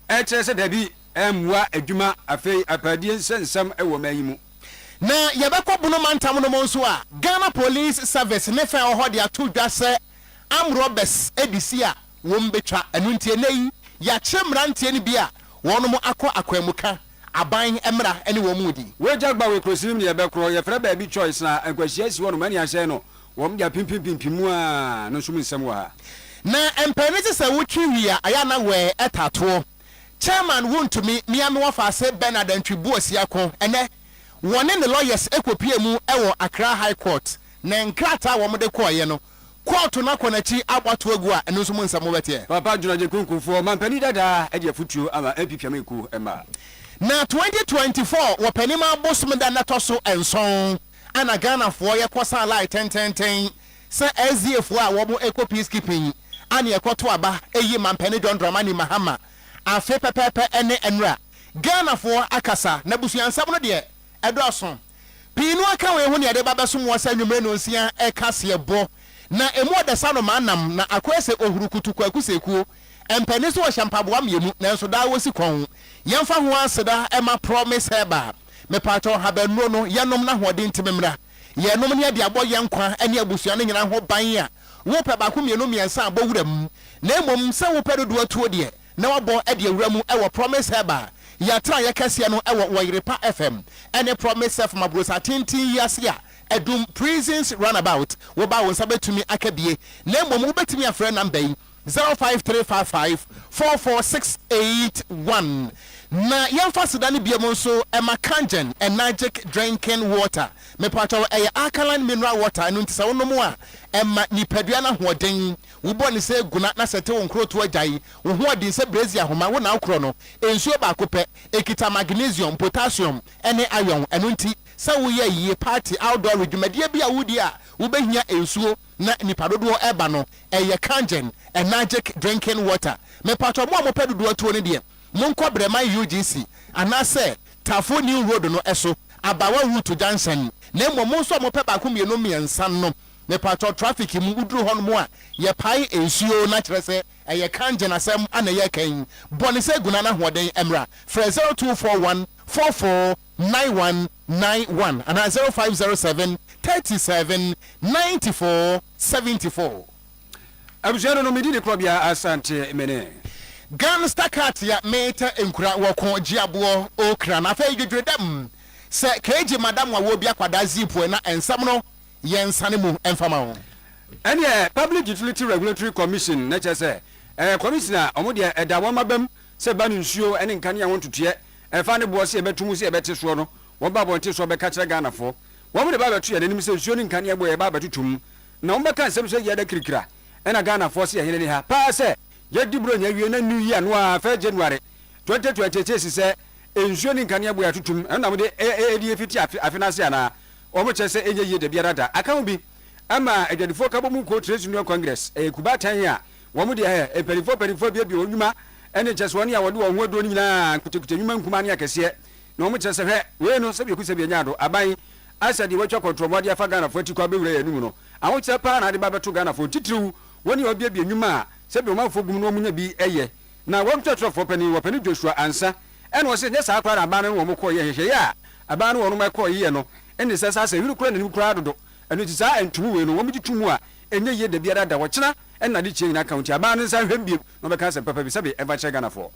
ɛkyerɛ sɛ dabi ɛmmoa adwuma afei apadie nsɛnsɛm ɛwɔ ma yi mu. Na yɛbɛkɔ bono mantam no mo nso a Ghana Police Service ne fɛn ɔhɔ de ato dwa sɛ amrobes edisi a wɔn betwa ɛno ntie ne yi yɛakyerɛ mmeranteɛ no bi a wɔn mo akɔ akwamuka aban emra ɛne wɔn mu di. Wagya gba we krosim ne yɛbɛkorɔ yɛfrɛ baabi choice na nkwahia si wɔn mani ahyɛ no wɔn gya pimpimpimu a no nso mu nsɛm wɔ ha. Na mpɛne sɛ wotwi wi a aya na wɔ ɛtatoɔ chairman wontumi miame wɔfa ase Bernard Ntwibu Osiako ɛnɛ wɔne ne lawyers ekopie mu ɛwɔ Accra High Court na nkrata wɔn de kɔɔyɛ no court na kɔnachi abwato agu a ɛno nso mu nsɛm wobɛteɛ. Papa Junaje kunkunfo mampani dada ɛde afutuo ama MPPM eku ɛma. Na 2024 wɔpanima bosom da nato so enson ana Ghana foɔ yɛkɔsa lai tententen sɛ SDF a wɔn eco peacekeeping ani ekoto aba eyi mampani John Dramani Mahama afe pepepe ene enra Ghana for akasa na busuansam no de edoso pinu aka we hu ne de baba so mo sa nwumre no nsia e kase bo na emu odesa no manam na akwese ohuru kutuku akuseku empani so hyampaboa mienu na nso da wosi kon yemfa ho aseda ema promise heba me pato habanro no yenom na hode ntimemra yenom ne de abo yenkwa ene abusua no nyina ho ban a wo pe ba ko mienu miensa abowuram na emom se wo pe dodo atuo de na wabo e de awura mu e wo promise heba yatra yakasia no e wo Oyerepa FM ene promise FM abrosa tintin yasia edum prisons runabout wo ba won sabetumi akabie na emom wo betumi afre number yi 053554461 na yemfa sedane biemo nso ema kangen magic drinking water me pato alkaline mineral water no ntisa wonom a ema nipadua na hoden wo boni se guna na sete won kroto agyan wo hoden se brazia homa wo na akro no ensuo ba kope ekita magnesium potassium ene iron eno nti se wo ye yie party outdoor redwumadie bia wodi a wo behia ensuo na nipadodo eba no kangen magic drinking water me pato mo amopedodo atuo ne de monko brema UGC anase Tafo New Road no eso abawa route junction na mmom nso mo pe ba ko mienu miensa no ne pato traffic mu uduru hon mo a ye pai ensuo na kire se kangen asem ana ye kan boni se guna na hoden emra fra 0241 449191 and 0507 37 94 74. Abusiano no medi de krobia asante mene. Gangster cat ya meta enkura woko giabo okra na fa dwedwedam se keji madam wa wo bia kwada zipo na ensam no yensane mu emfama ho ene Public Utility Regulatory Commission na chese commissioner omo de eda wo mabam se ba nsuo ene nkane ya wontotoe fa ne bo se betumu se bete so no wo ba bonte so be ka kire Ghana fo wo mo de ba betu ya nanim se nsuo ni nkane ya bo ye ba betutum na wo be kan se so ye da kirikira ena Ghana fo se ye hene ni ha pa se yedi bro nya wie na new year no a fa January 2020 se ensuo ni nkane abo atutum na mo de edi fiti afinase ana o mo chese enye ye de biara da aka bi ama edadifo ka bo mu ko Trade Union Congress kubatan a wo mo de perifo bi onwuma ene chese woni a wode wo ho do ni nyina kutekuta nwuma nkuma ne akese na o mo chese hwe we no se bi ku se bi nya do aban asadi wo twa control mo de afa Ghana fo ti kwa be wura ya nu no awon chese pa na de ba beto Ghana fo titiriw woni obi nwuma sebi o manfo gum no munya bi eye na won twetwefo pani Joshua ansa ene wo se nye sa akwa aban no wo mo koye hehye ya aban no wo no makoye no ene se sa hiri kura na ni kura dodo ene ti sa entumu we no wo mi tumu a enye ye da biara da wo kyena ene na de kye nyina account aban no sa hwem bi no be ka se papa bi sebi eva che Ghana fo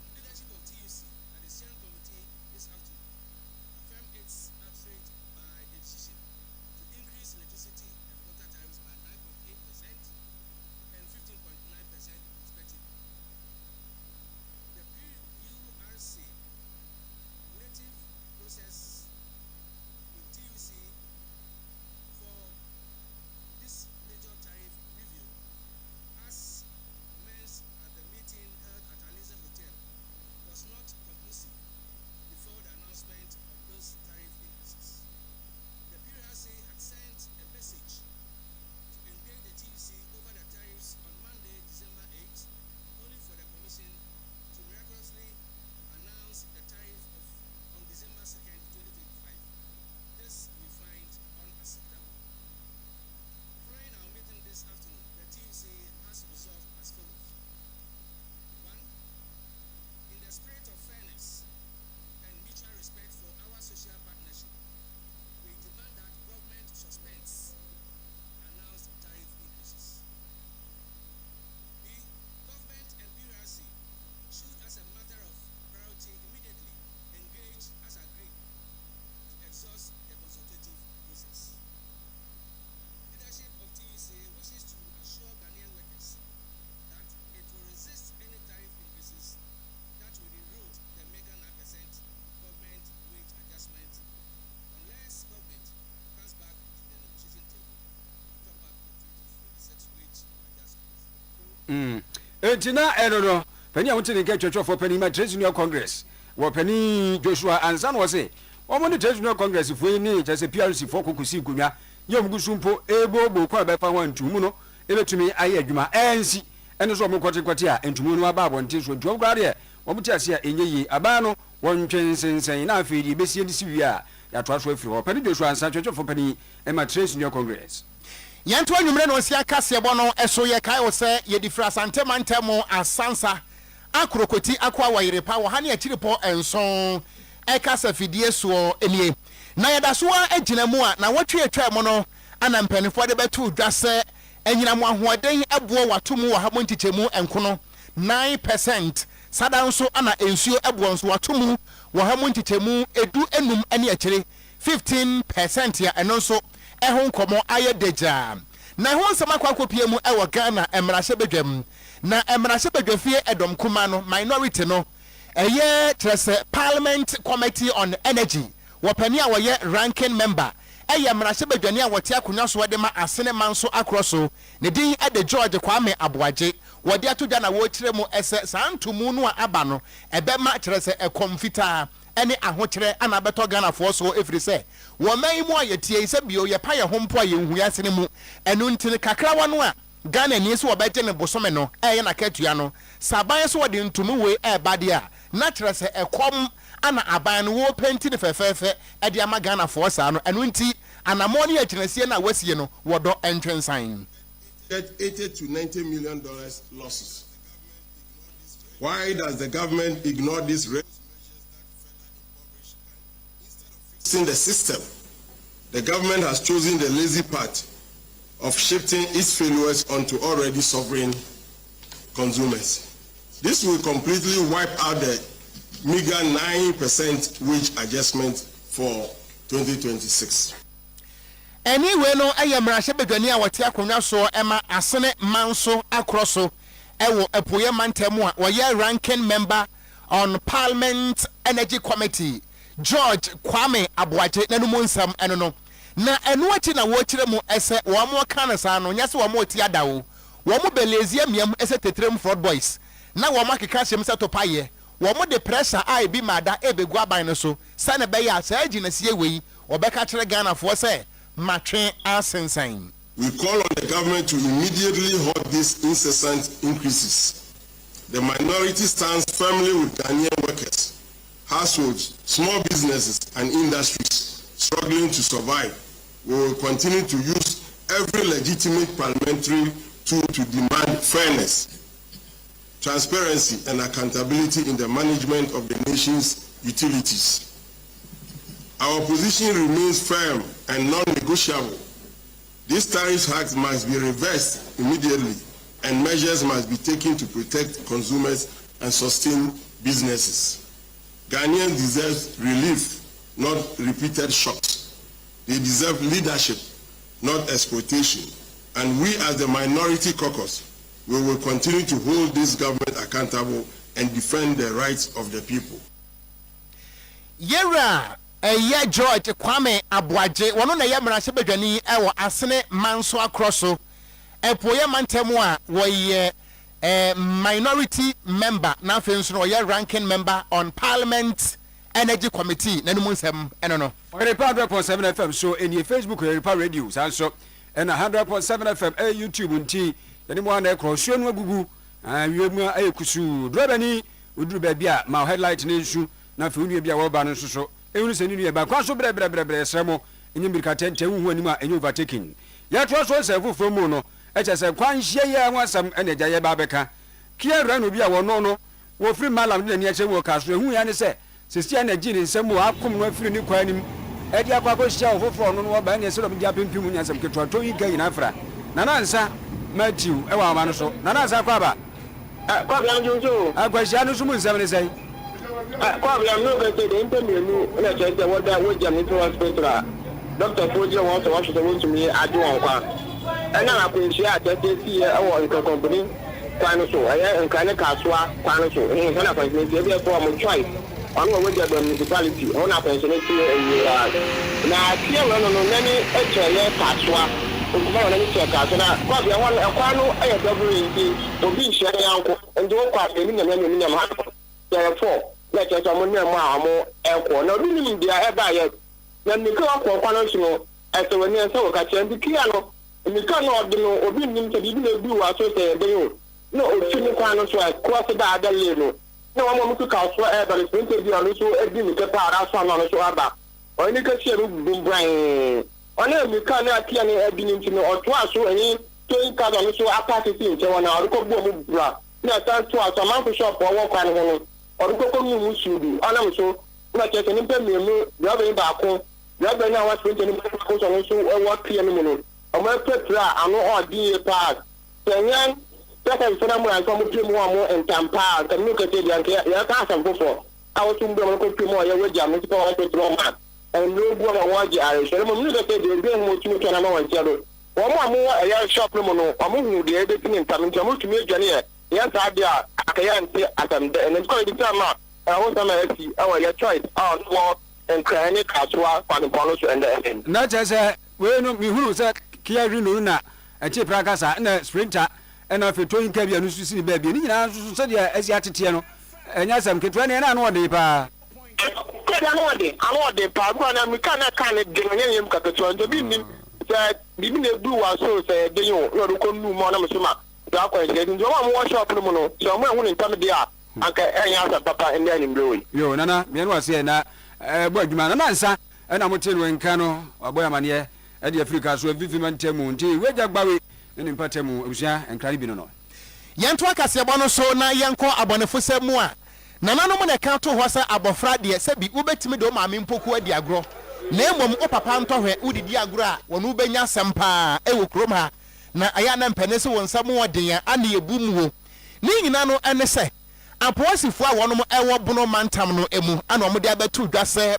Entina eno pani awon tin nke twetwe for pani ma Trade Union Congress wo pani Joshua Ansan wo se omo ni Trade Union Congress fo ni je PRC fo kokusi gunwa yom gusumpo ebo kwa be fa wan tumu no ebetumi aye adwuma ensi eno so omo kwate a entumu no aba abonte so dwo gware wo mti ase a enyeyi aba no won twensensen na afedi besie disi wi a ya to aso afiri ho pani Joshua Ansan twetwe for pani ma Trade Union Congress yanto anwumre no sia kase bo no eso ye kai wo se ye di fra santema ntemo asansa akrokoti akwa Oyerepa wo ha ne akiripo enson ekasa fidie so enie na yadaso agina mu a na wotwe atwa mu no ana mpanifo de betu dwase anyina mu ahoden ebo watomu wo ha montichemu enkono 9% sadan so ana ensuo ebo nso watomu wo ha montichemu edu enum ane akire 15% ya eno so ehon komo aye deja na ho nsama kwakopie mu ewo Ghana emrahye bedwam na emrahye bedwafie edom kuma no minority no eye trese Parliament Committee on Energy wopani a woye ranking member eye emrahye bedwane a wote akonya so de ma asene manso akroso ne din ade George Kwame Aboagye wode atodwa na wo kire mu ese santumu no aba no ebe ma trese ekomfita ene ahokyere ana beto Ghana fo so efiri se wo man mu ayetie se bio ye pa ye hompo aye hu yasene mu enu ntini kakra wano a Ghana ni so obete ne bosome no eye na katua no saban so wode ntumu we bade a na trese ekom ana aban no wo penti ne fefefe ede ama Ghana fo sa no enu nti anamoni akyinasie na wasie no wodo entwensan get $80 to $90 million losses. Why does the government ignore this risk? In the system, the government has chosen the lazy path of shifting its failures onto already sovereign consumers. This will completely wipe out the meager 9% wage adjustment for 2026. Anyway, no, I am Rasha Bedania, what Yakunya so Emma Asane Manso Akroso, Ewo Epoya Mantemua, or ye ranking member on Parliament Energy Committee, George Kwame Aboagye, Nanumusam, Enono. Na enwati na wochire mu ese wo mo kanasa no nyase wo mo tiada wo wo mo belezia miam ese tetrem fraud boys na wo makeka hyem se to paye wo mo de pressure ai bi mada ebegu aban no so sa na be ya sa agina sie wei obeka kire Ghana fo se matwe asensan. We call on the government to immediately halt these incessant increases. The minority stands firmly with Ghanaian workers, households, small businesses and industries struggling to survive. We will continue to use every legitimate parliamentary tool to demand fairness, transparency and accountability in the management of the nation's utilities. Our position remains firm and non-negotiable. This tariff hike must be reversed immediately and measures must be taken to protect consumers and sustain businesses. Ghanaians deserve relief, not repeated shocks. They deserve leadership, not exploitation. And we as the minority caucus, we will continue to hold this government accountable and defend the rights of the people. Yera, George Kwame Aboagye, one na yamra sebedwani ewo asene manso akroso. Epoye mantemwa wo minority member na fenso no ye ranking member on Parliament Energy Committee nanumunsem enono. Oyerepa 100.7 FM so eni Facebook Oyerepa radio sanso and 100.7 FM YouTube nti yani mo na ekro no agugu wiemu ayekusu drobani uduru ba bia ma headlight ne nsu na fe unu bia wo ba no so ehunu se ninu ba kwa so bre sremo enyi mirika tente hu anim a enyi overtaking ya to so se from mu no eche se kwa nhie ya nwasam ene gya ye ba beka kia ra no bia wo no wo free malam ne ne eche wo ka so ehunu ya ne se sisi na gyi ne nsem wo akom no afiri ni kwa anim edi akwa ko hia ofoforo no wo ba ne se do bia pempim nyasam ketwa to yi ga ina fra na nansa Matthew ewa ama no so na nansa kwa ba kwa bia njojo agwa hia no so mu nsem ne sai kwa bia no be te de ntemienu na chete wo da wo jam into hospital doctor foje won so so won to me adu won kwa ena na ko hia atete si e wo nko company kwa no so aye nka ne kasua kwa no so e na kwa se bi e ko mo choice on wo dey the municipality on a pension na tie no nani e chele kasua okuma na ni check out na kwa bia wan akwa no aye double nti obi nhye yanko ndi wo kwa eni nyam ha ya 4 na checha mo ni mo amo ekwo na obi ni dia eba ye na nika akwo kwa no so eto wani ense wo ka che ndi kia no nika no odi no obi nim se bibi na bi wa so se ebe yo no ofi ni kwa no so kwa se da adale no na wo mo ku ka so eba le so bi ono so edi ni ke pa ara so no so aba oni ka se ru bumbran ona nika na atia ni edi ni ntino oto aso eyin to ka no so apart ti nche wona oriko bu mu bra na ta to aso man ko shop wo kwa no oriko ko mu musudu ona mo so na che ni pe mi mu ya be ba ko ya be na wa so ni ko so no so wo clear ni mu no o ma petra ano odi e pa tenyan ta ka so na mu an so mu tri mu amo entampa ka mi ko te dia ya ka san fofo awo tum be mo ko tri mu ya we jam ni ko wa petro ma en no go na wa ji are so mo mi ko te de mo tum to na ma wan tiado wo mo amo ya shop no mo no amo hu de de tin entam mo tum e dwane ya ta dia akaya nti atam de en ko di tama wo sama ati awo ya choice no en krane kaswa kwani pono so enda en na chese we no mi huru se kia ri no na eche prakasa na sprinter na feto yin ka bia no susi ba bia ni nyina so se dia asi atete no enya sam ketwa ne na no de pa kada no de pa ko na mi kana kana de nya nyem ka ketwa ndo bi nim se bibi na du wa so se de yo no ko nu mo na musuma da ko je ndo ma mo shop no mo no so mo hu ni tam de a anka enya sa papa en ya ni mbewe yo nana me no ase na bo adwuma na nsa na mo tenu enka no aboya mane e de Africa so vivi mantemu nti weja gbawe ne mpatemu abusia enkrari bi no yento akase bo no so na yenko abonefo semu a nananom na ka to ho se abofra de se bi ubetimi do maame mpoku adi agro na emom o papa ntohwe udidi agro a wono ubenya sempa e wo krom ha na aya na mpene se wonsam wodin ane ebumu ho ni nyina no ene se apoasifo a wonom ewo bono mantam no emu ana omde abetu dwase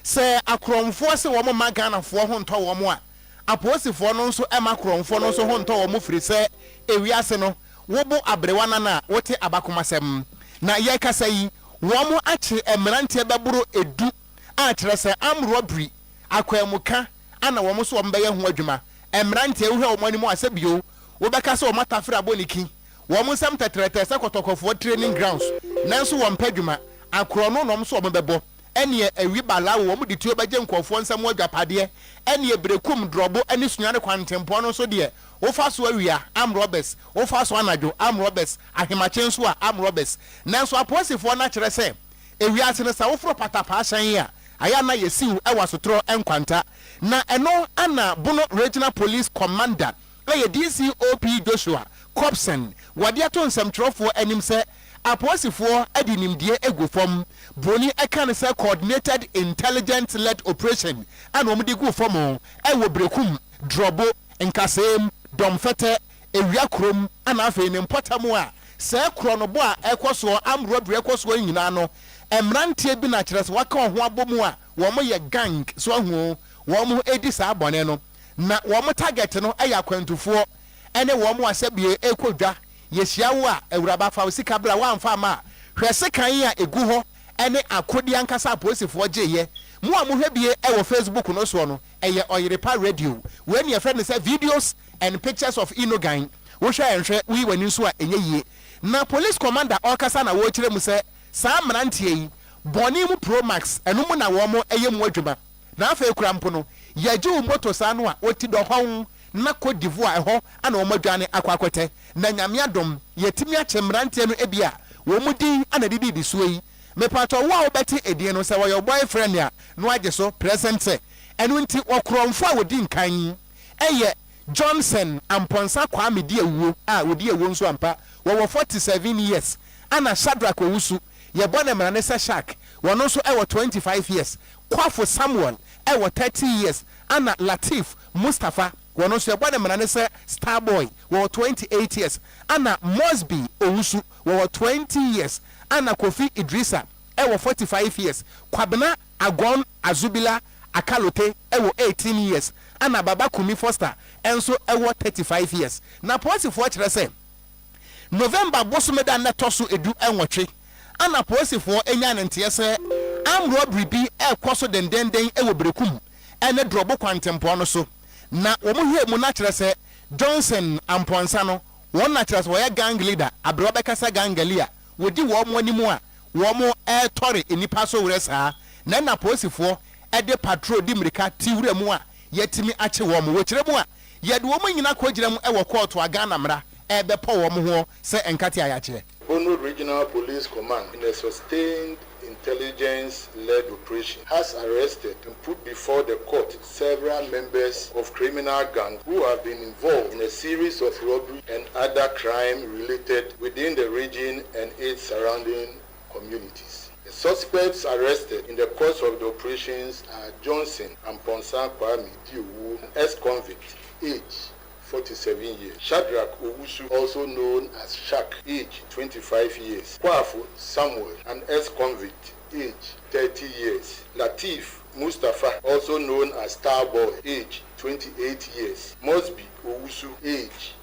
se akromfo se wo ma Ghanafo ho nto wo mo a apoasifo no nso ema akromfo no nso ho nto wo mo firi se ewiase no wo bo abrewana na wote abakomasem na ye kasa yi wo mo ache emrante beburo edu a kire se am robbery akwamuka ana wo mo so wo mbeye ho adwuma emrante wo hwe wo mani mo asebio wo beka se wo matafra boniki wo mo sam tetrete se kotokofo training grounds nanso wo mpadwuma akro no no so wo bebo ene awi bala wo mo dituo beje nkofo nsam adwapade ene ebrekum drobo ene sunyane kwantempo no so de wo fa so awia am robbers wo fa so anajo am robbers ahemache nso a am robbers nanso aposifo na kire se ewia ase ne sa wo fro patapa ahyan a aya na yesiw ewa sotro enkwanta na eno ana bono regional police commander eye DCOP Joshua Cobson wade ato nsamtrofo anim se aposifo adinimdie egufom broni eka ne se coordinated intelligence led operation ana omde gufom ewo brekum drobo nkasem domfete ewia krom ana afi ne mpotamu a se kronobo a ekoso am robbery ekoso nyina no emrantie bi na kires waka ho abomu a wo mo ye gang so ho wo mo edi sa abone no na wo mo target no eya kwantufo ene wo mo asebie ekodwa yesiawo a ewuraba fa sika bra wa amfa ma hwese kan a egu ho ene akodi ankasa aposifo geye mo hwe bie e wo Facebook no so no eye Oyerepa radio we ne friend say videos and pictures of Inogan wo hwe enhwe wi wani so a enye yie na police commander okasa na wo kire mu say sa mrantie yi boni mu Pro Max enu mu na wo mo eye mu adwuma na afa ekurampo no yaje wo moto sa no a oti do hon na Cote d'Ivoire ho ana wo madwane akwakwete na nyame adom yetimi ache mrantie no ebia wo mudi ana didi so yi me pato wo a obeti edie no se wo your boyfriend ya no age so present se enu nti okromfo a wodi nkan eye Johnson amponsa kwa medi awuo a wodi awuo nso ampa wo 47 years ana Shadrack owusu ye bone mrane se Shark wono nso 25 years Kwafo Samuel 30 years ana Latif Mustafa wono nso ye bone mrane se Starboy 28 years ana Mosby owusu 20 years ana Kofi Idrisa 45 years Kwabena Agon Azubila Akalote 18 years ana Baba Kumi Foster enso 35 years na posifo kire se November bosomeda na toso edu enwotwe ana posifo enya ntie se am robbery bi ekoso dendenden ewo brekum ene drobo kwantempo no so na wɔn hwɛ mu na kyerɛ sɛ Johnson Amponsa no wɔn na kyerɛ sɛ wɔyɛ gang leader abrewa bɛkasa gang leader wɔdi wɔn anim a wɔn ɛtɔre nipa so wura saa na polisifoɔ ɛde patrol di mirika ti wura mu a yɛtumi akye wɔn wɔkyerɛ mu a yɛde wɔn nyinaa kɔgyina mu ɛwɔ kɔɔto a Ghana mmara ɛbɛpɔ wɔn ho sɛ nkate ayakyerɛ. Bono Regional Police Command, in a sustained intelligence-led operation, has arrested and put before the court several members of criminal gangs who have been involved in a series of robbery and other crime related within the region and its surrounding communities. The suspects arrested in the course of the operations are Johnson Amponsa Kwame Diowu, an ex-convict, age 47 years. Shadrach Owusu, also known as Shak, age 25 years. Kwafu Samuel, an ex-convict, age 30 years. Latif Mustafa, also known as Starboy, age 28 years. Mosby Owusu, age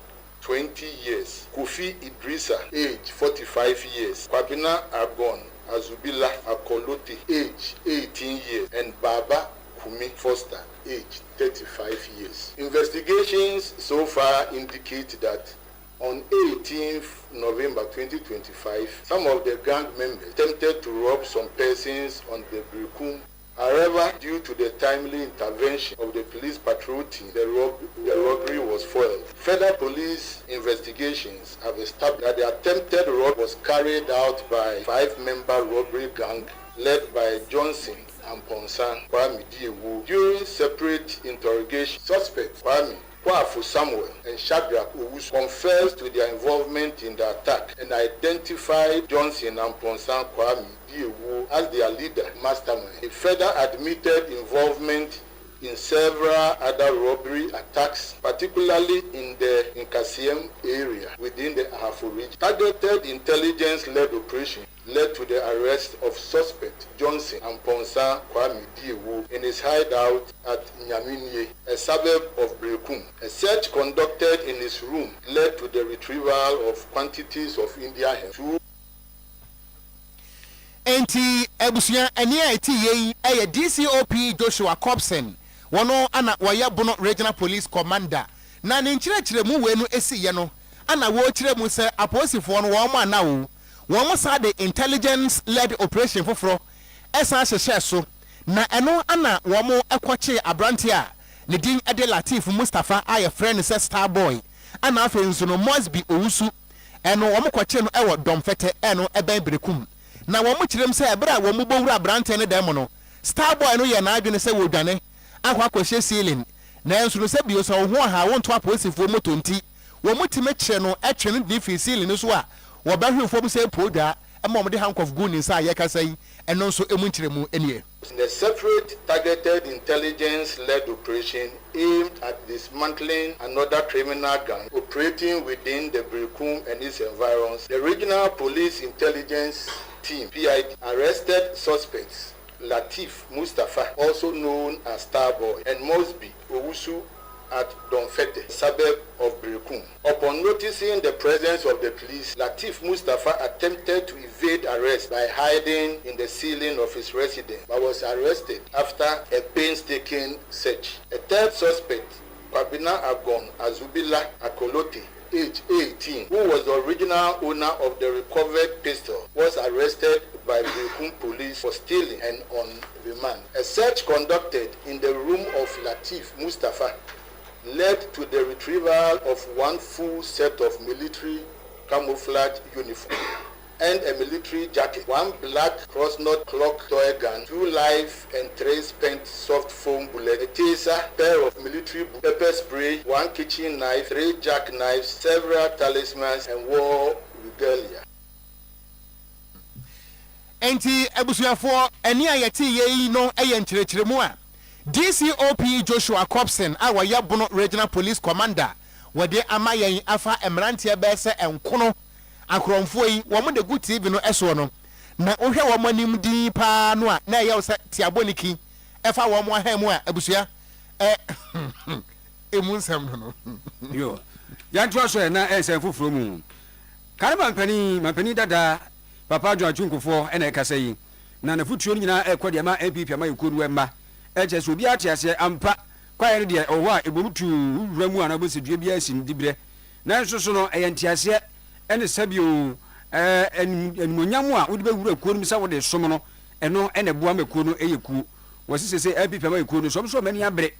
20 years. Kofi Idrissa, age 45 years. Kwabena Agon Azubila Akolote, age 18 years. And Baba Kumi Foster, age 35 years. Investigations so far indicate that on 18th November 2025, some of the gang members attempted to rob some persons on the Brekum. However, due to the timely intervention of the police patrol team, the robbery was foiled. Further police investigations have established that the attempted robbery was carried out by a 5-member robbery gang led by Johnson Amponsa Kwame Diowu. During separate interrogation, suspects Kwame Kwafu Samuel and Shadrach Owusu confessed to their involvement in the attack and identified Johnson Amponsa Kwame Diowu as their leader, mastermind. He further admitted involvement in several other robbery attacks, particularly in the Nkasiem area within the Ahafo region. Targeted intelligence-led operation led to the arrest of suspect Johnson Amponsa Kwame Diowu in his hideout at Nyaminye, a suburb of Brekum. A search conducted in his room led to the retrieval of quantities of India hemp. Enti ebusuya eni a eti yei eye DCOP Joshua Cobson wono ana waya Bono Regional Police Commander na ne nkyerɛkyerɛ mu wenu esi ye no ana wo kyerɛ mu sɛ aposifo no wo ma na wo mo sa de intelligence led operation foforo esa hyehye so na eno ana wo mo ekɔkye abrante a ne din ede Latif Mustafa aye friend sɛ Starboy ana afa nso no Mosby Owusu eno wo mo kɔkye no ɛwɔ Domfete eno ɛbɛn Brekum na wo mo kyerɛm sɛ ebra wo mo bowura abrante ne dem no Starboy no ye na adwene sɛ wo dwane akwa kɔhye ceiling na enso no sɛ bio sɛ wo ho ha wo nto aposifo moto nti wo mo time kyerɛ no ɛtwe no di fi ceiling so a wo ba hwefo mu sɛ poda ɛma mo de handcuff gun nsa a yɛka sɛ ɛno nso emu nkyerɛ mu enie. The separate targeted intelligence-led operation aimed at dismantling another criminal gang operating within the Brekum and its environs. The Regional Police Intelligence Team (PID) arrested suspects Latif Mustafa, also known as Starboy, and Mosby Owusu at Domfete, suburb of Brekum. Upon noticing the presence of the police, Latif Mustafa attempted to evade arrest by hiding in the ceiling of his residence, but was arrested after a painstaking search. A third suspect, Kwabena Agon Azubila Akolote, age 18, who was the original owner of the recovered pistol, was arrested by Brekum police for stealing and on remand. A search conducted in the room of Latif Mustafa led to the retrieval of one full set of military camouflage uniform and a military jacket, one black cross-knot clock toy gun, 2 live and 3 spent soft foam bullets, a taser, pair of military pepper spray, 1 kitchen knife, 3 jackknives, several talismans, and war regalia. Enti ebusuafo eni ayeti ye no eye nkyerɛkyerɛ mu a DCOP Joshua Cobson a waya Bono Regional Police Commander wode amayen afa emrantie bɛsɛ enkono akromfo yi wo mo de good TV no ɛso no na ohwɛ wo manim din pa no a na ɛyɛ wo sɛ tiaboniki ɛfa wo mo ahem a abusua emu nsɛm no yo yanto aso na ɛsɛn foforo mu karema mpani dada papa John Chunkufo ɛna ɛkasa yi na na futuo nyina ɛkɔ de ma MPP ama yɛkɔ nu ɛma ɛkyɛ so obi ate ase ampa kwae no deɛ ɔwɔ a ɛbɔmu tu wura mu a na bɛsɛ dua biara si diberɛ nanso so no ɛyɛ nteaseɛ ɛne sɛbio animonyam a wode bɛwura kuo no mu sɛ wode som no ɛno ɛna boa ma kuo no ɛyɛ kuo wɔsi sɛ ɛpipa ma kuo no so ɔmo mani abere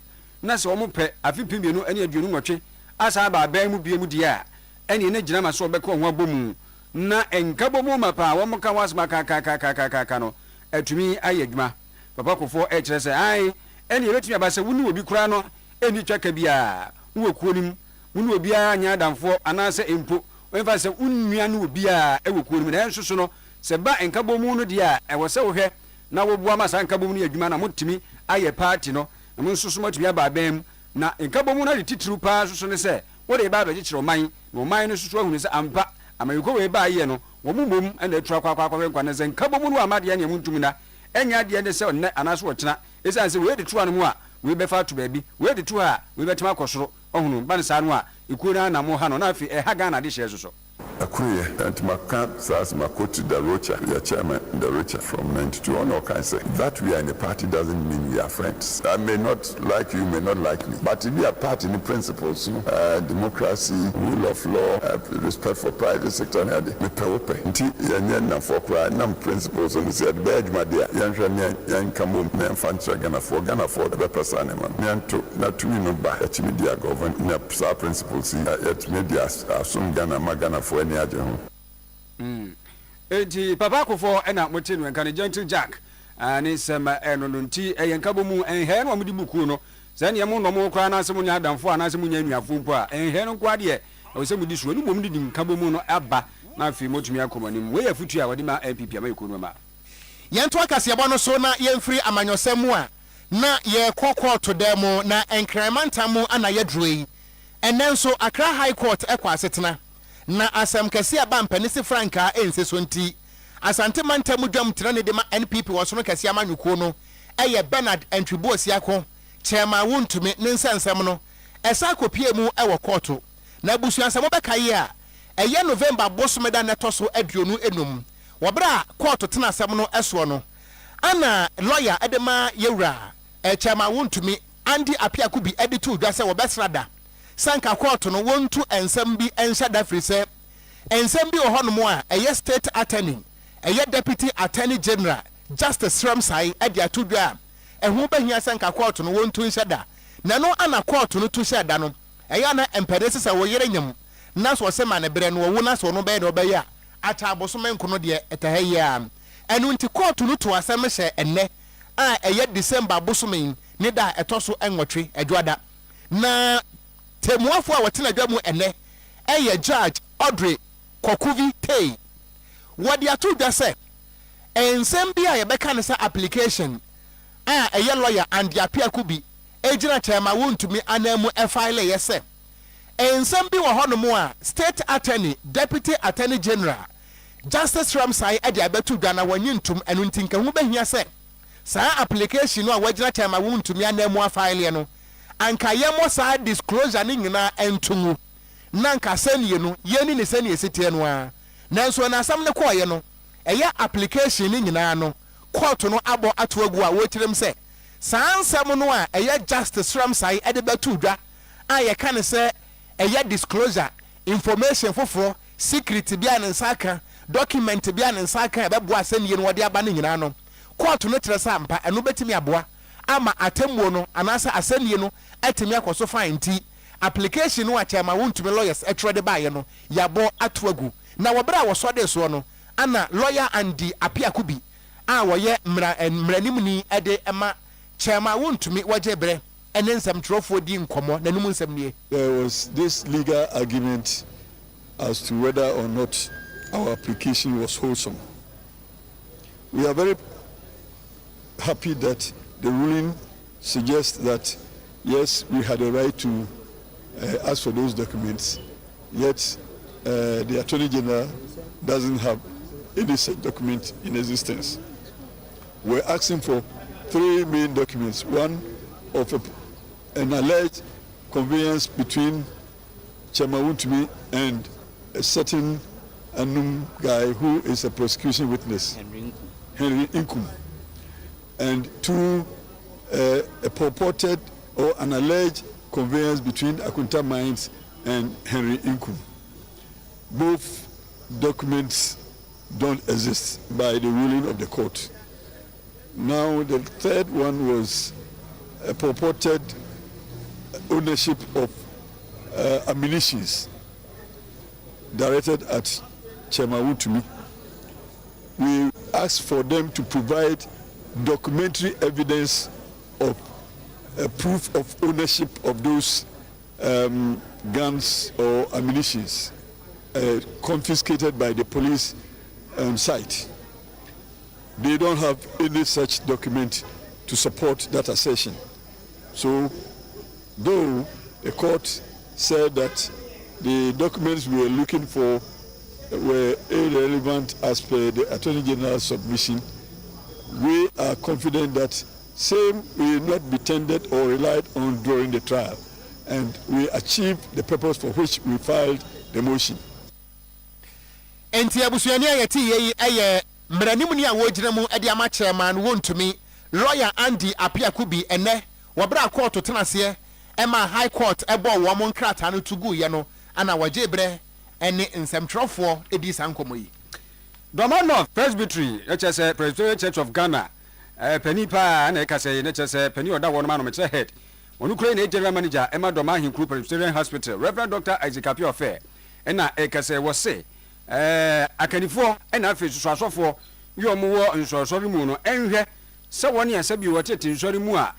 na sɛ ɔmo pɛ afe pimienu ɛne aduonu nwɔtwe asa aba aban mu bie mu deɛ a ɛne ne gyina ma so ɔbɛkɔ ho abɔ mu na ɛnka bɔ mu ma paa wɔn ka wasoma kakakakaka no atumi ayɛ adwuma papa kofoɔ ɛkyerɛ sɛ ae ɛne yɛbɛtumi aba sɛ wone obi koraa no ɛni twaka biaa wowɔ kuo no mu wone obiara nyɛ adamfoɔ anaasɛ mpo wɔmfa sɛ wonnua no obiaa ɛwɔ kuo no mu na ɛnso so no sɛ ba ɛnka bɔ mu no deɛ a ɛwɔ sɛ wohwɛ na woboa ma saa nka bɔ mu no yɛ adwuma na motumi ayɛ party no na mo nso so matumi aba aban mu na nka bɔ mu no de titiriw paa so ne sɛ wode ba bɛkyekyerɛ ɔman na ɔman no soso ahunu sɛ ampa amayɛkɔ wei baa yɛ no wɔ mu mmom ɛna atu akɔ nkwa ne sɛ nka bɔ mu no amadeɛ ne ɛmu ntum na ɛnyɛ adeɛ ne sɛ ɔnnɛ anaasɛ wɔkyena ɛsiane sɛ wei de to a no mu a wei bɛfa ato baabi wei de to a wei bɛtumi akɔ soro ɔhunu ba ne saa no a ɛkuo no anamo ha no na afei ɛha Ghana de hyɛ so so Akuye and Maka says Makoti Darocha, we are chairman Darocha from 92 on all kinds. That we are in a party doesn't mean we are friends. I may not like you, may not like me, but we are part in the principles, democracy, rule of law, respect for private sector, and me pewope. Nti yanyan for cry, nam principles on the said badge my dear, yan kamu, men fancha Ghana for the person, man. Not to me no by a media government, ne principles, yet media assume Ghana for any other. Enti papa kofo ɛna mote no nka ne gentle jack ani sɛma ɛno no nti ɛyɛ nkabɔ mu ɛnhɛ no ɔmde buku no sɛ ne mo no mo kra na sɛ mo nya adamfo ana sɛ mo nya nuafo mpo a ɛnhɛ no kwa deɛ ɔsɛ mo di so no bom de nkabɔ mu no aba na afei motumi akɔmanim we afutu a wɔde ma MPP ama ikono ma yɛnto akasiabɔ no so na yɛmfiri amanyɔsɛm mu a na yɛkɔ to demo na enkramantam mu ana yɛdroi ɛnɛ nso Accra High Court ɛkɔ asetena na asem kese aba mpanisi franka ense so nti asante mantamu dwam tena ne de ma NPP woso no kese amanyuko no eye Bernard Entwibo Osiako chairman wontumi ne nsensem no esa kopie mu ewo court na busuansem bekaye a eye November bosomeda neto so aduonu enum wobra court tena asem no eso no ana lawyer edema yewura chairman wontumi Andy Apiaku bi editu dwa se wobesrada sanka court no wontu ensem bi enhya da free se ensem bi ohonomo a eye state attorney eye deputy attorney general justice Ramsay ade atudwa ehu bahia sanka court no wontu nhya da na no ana court no tu hya da no eye na emperese se wo yere nyam na so se ma ne bre no wo na so no be no be ya ata abosom nkono de etahayi a enu nti court no to asem hye enne a eye December abosom ni da etoso enwotwe adwada na temuafo a wotena dwamu ene eye judge Audrey Kokuvi Tay wodi atudwa se ensem bia ye beka ne sa application a eye lawyer Andy Apiaku bi ejina chairman wontumi anamu file ye se ensem bi wo honomo a state attorney deputy attorney general justice Ramsay ade abetudwa na wanyi ntum enu ntinka hu behia se sa application no a wajina chairman wontumi anamu file no anka yemo sa disclosure ni nyina entungu nanka senie no yeni ne senie sitie no a nanso na asam ne koye no eya application ni nyina no court no abo atoagu a wotirem se sansam no a eya justice Ramsay ede betudwa a ye kan se eya disclosure information foforo secret bia ne nsaka document bia ne nsaka bebo asenie no wode aba ne nyina no court no tresa ampa eno betimi aboa ama atemmo no anasa asenie no atemi akoso fine ti application no a chairman wontumi lawyers etwede baaye no yabo atoagu na wobra wo so de so no ana lawyer Andy Apiaku bi a woye mranimni ede ema chairman wontumi waje bre ene nsem trofo di nkomo nanum nsem nie. There was this legal argument as to whether or not our application was wholesome. We are very happy that the ruling suggests that yes, we had a right to ask for those documents, yet the Attorney General doesn't have any such document in existence. We're asking for three main documents. One of an alleged conveyance between Chairman Wontumi and a certain unknown guy who is a prosecution witness, Henry Inkum. And two, a purported or an alleged conveyance between Akunta Mines and Henry Inkum. Both documents don't exist by the ruling of the court. Now, the third one was a purported ownership of ammunitions directed at Chairman Wutumi. We asked for them to provide documentary evidence of proof of ownership of those guns or ammunitions confiscated by the police site. They don't have any such document to support that assertion. So, though the court said that the documents we were looking for were irrelevant as per the Attorney General's submission, we are confident that same will not be tendered or relied on during the trial, and we achieved the purpose for which we filed the motion. Enti abusuani ayeti ye mranimu ni awojina mu edi ama chairman wontumi lawyer Andy Apiakubi ene wabra court tenase ema high court ebo wo mo nkrata no tugu ye no ana wajebre ene nsemtrofo edi sankomo yi Dorman North Presbytery HSA Presbyterian Church of Ghana Penny pa na ekase HSA Penny oda won ma no meche head onu kure na general manager Emma Dorman Hinkru Presbyterian Hospital Reverend Dr. Isaac Apiofe ena ekase wo se akanifo ena afi susasofo yo mo wo nsosori mu no enhwe se woni asa bi wotete nsori mu a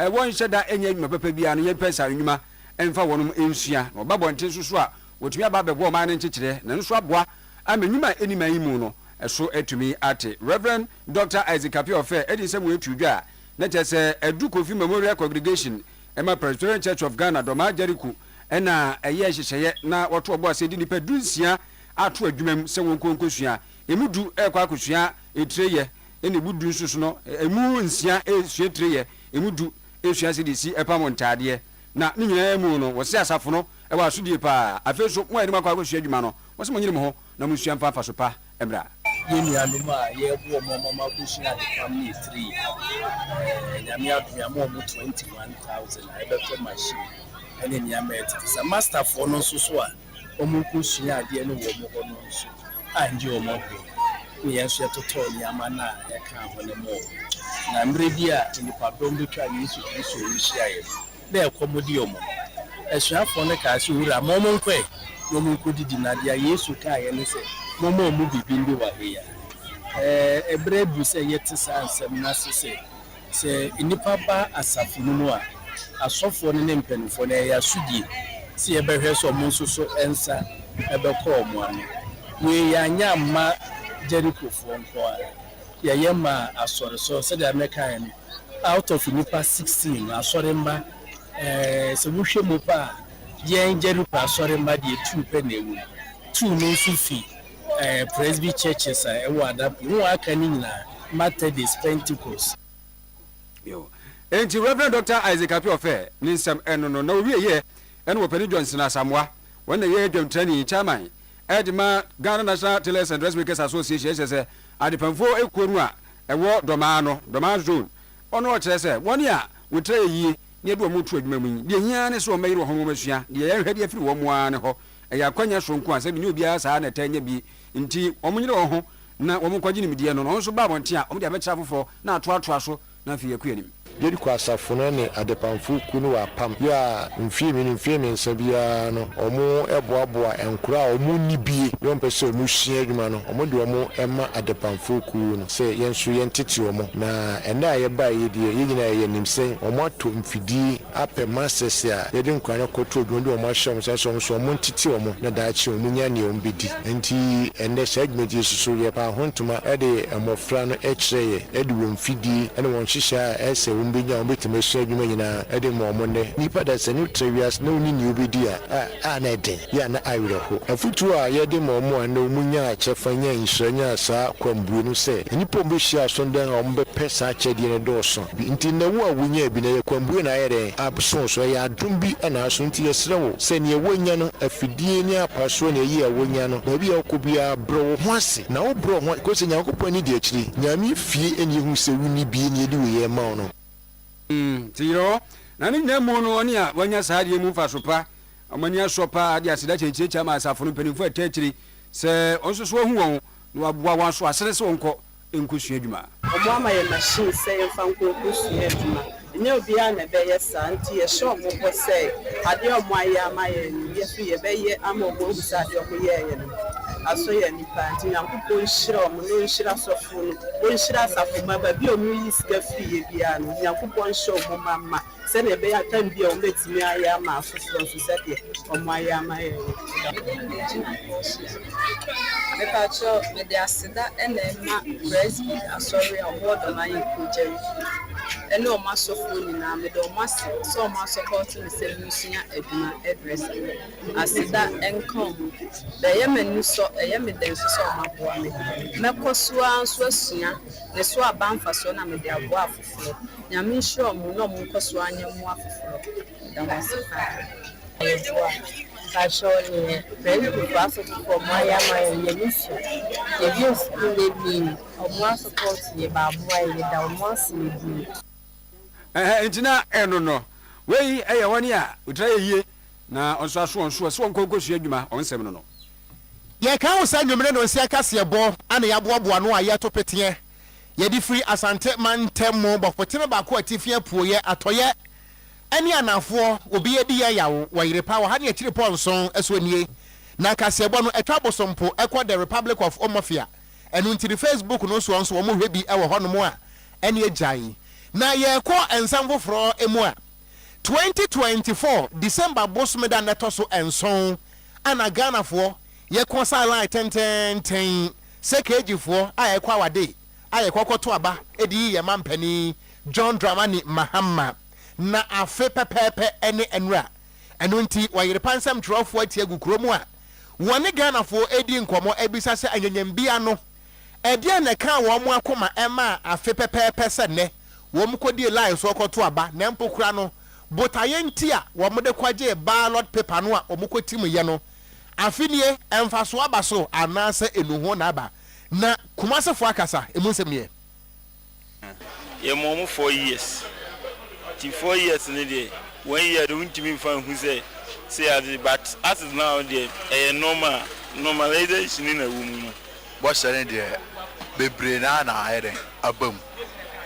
won hyeda enya nyuma papa bia no ye pesa nyuma emfa wonum ensua no babonte susu a wotumi aba bebo ma ne nchekire na nso aboa amenyuma enima yi mu no eso etumi ate Reverend Dr. Isaac Apiofe edi se mu etudwa na chese Edu Kofi Memorial Congregation Emma Presbyterian Church of Ghana Doma Jericho ena eye hyehye na woto obo ase di nipa dunsia ato adwumam se won konkosua emudu ekwa akosua etreye ene budu nsusu no emu nsia esua etreye emudu esua se disi epamontade na ne nyina mu no wo se asafo no e wa sodie pa afeso mo anim akwa akosua adwuma no wo se mo nyine mo ho na mo sua mfa so pa emra yeni anuma ye bo mo mama akosua de family 3 nyame adua mo 21000 I better machine ene nyame etisa master for no so a omukusua ade no wo mo no so anje o mo ko yenso etoto ni amana e ka ho ne mo na mre bia nipa dombe twa Yesu Kristo yishia ye na ekomodi o mo esuafo ne ka se wura mo mo nkwe no mo kodidi na dia Yesu ka ye ne se mo mo mu bibi ndi wa he ya ebrebu se yete sansem na se nipa ba asafu no mu a asofo ne mpanifo na ya sudi si ebehwe so mo nso ensa ebekọ mo ano we ya nya ma Jericho fo nko a ya yema asore so se da meka ni out of nipa 16 asore mba se wuhwe mo pa yen Jericho asore mba de 2 pe na ewu 2 no so fi Presby churches e wa adapi wo aka ni nyina Methodist Pentecost yo enti Reverend Dr. Isaac Apiofe ni nsam eno na owie ye eno wo Penny Johnson asamwa wona ye dwam training chairman Edma Ghana National Tailors and Dressmakers Association say adipamfo ekoru a ewo doma zone ono o kire say woni a wotre yi ne do motu adwuma mu de hia ne so o mayiro ho masua de ye hwede afiri wo mo ane ho eya kwanya sonko a se bi ne obi a saa na tanya bi nti omnyire wo ho na wo mkwaji ni midie no no so ba bonte a omde abetra fofo na atoa so na fi yakuanim yedi kwa safuna ne adepamfu kunu wa pam ya mfimi nsabia no omo eboaboa enkura omo nibie yo mpese omo hia adwuma no omo de omo ema adepamfu kunu no se yensu yentete omo na ena ye ba yedi yegyina ye nimse omo ato mfidi ape masters a yedi nkwana koto odwon de omo ahye omo so omo ntete omo na daachi omo nya ne omo bedi enti ene segment yesusu ye pa hontuma ede emofra no ekire ede wo mfidi ene won hihya ese mbenya obetima hye adwuma nyina ede mo ne nipa da senu trewias na oni ni obedi a na eden ya na awire ho afutu a yede mo na omunya achefanya nhyiranya sa kwambuo no se nipa ombehia sondan a ombe pesa achede ne doso nti na wo a wonya bi na kwambuo na yede abso so ya adumbi ana aso nti yesrewo se ne wonya no afidie ni apaso na yi a wonya no ba bi a okobia bro ho ase na wo bro ho ko se nyankopɔ ni de akiri nyame fie eni hu se wuni bi ni edi wo ye ma no tiro na ne nyina mu no oni a wanya saade mu fa so pa amani aso pa de aseda chenchecha ma asafo no panimfo atachiri se onso so hu won no waboa wan so asere se wonko enkusua adwuma omo ama ye machine se ye fanko kusua adwuma nye obi a na be ye santi ye show mo bo se ade omo aye ama ye ye fi ye be ye ama omo busa ade omo ye ye no aso ye nipa nti nyankopɔ nhyira omo no nhyira sofo no o nhyira safo ma ba bi omo yi sika fi ye bia no nyankopɔ nhyira omo mama se na be ya tan bia omo betimi aye ama afoforo so se de omo aye ama ye me pa cho me de asida ena ma president asori award na ye project ene o masofo ni na me de o masi so o masoport me se nsuya aduna address asida enkom da ye manu so ye me den so maboa me mekoso anso asua ne so abanfa so na me de aboa afoforo nyame hwe mu no mu nkoso anya mu afoforo da masika ayeboa Kashoni, very good process for Maya Yenisha. The use to me, or more support ye babu, down once in entina eno no wei eye woni a utra ye na onso aso onso so onko sua adwuma onsem no no ye ka wo sa nwumre no nsia kase bo ana ya boaboa no aye to pete ye di free asante man temo bofotene ba ko atifia puoye atoye ani anafo obi edi ya yawo Oyerepa wo ha ne akire ponson eswanie na kase bo no etwa bosompo ekọ the Republic of Omofia enu ntiri Facebook no so onso wo mo hwe bi e wo hono mo a ene agyan na ye ko ensam foforo emu a 2024 December bosmeda neto so enson ana Ghana fo ye ko sala ten sekeji fo aye kwa wade aye kokoto aba edi ye mampani John Dramani Mahama na afe pepepe ene enra eno nti Oyerepa nsam trofo atie gukromu a wone Ghana fo edi nkomo ebisa se anyanyambia no ede na ka wo mo akoma ema afe pepepe se ne wo mkodi line so okoto aba na mpokura no botaye nti a wo mode kwaje ballot paper no a omkotimu ye no afinie emfaso aba so anase enuho na aba na kumasefo akasa emunsem ye mo 4 years ti 4 years ne de 1 year do ntimi fan hu say but as is now the normalization in a woman bo sere de bebre na ayere abam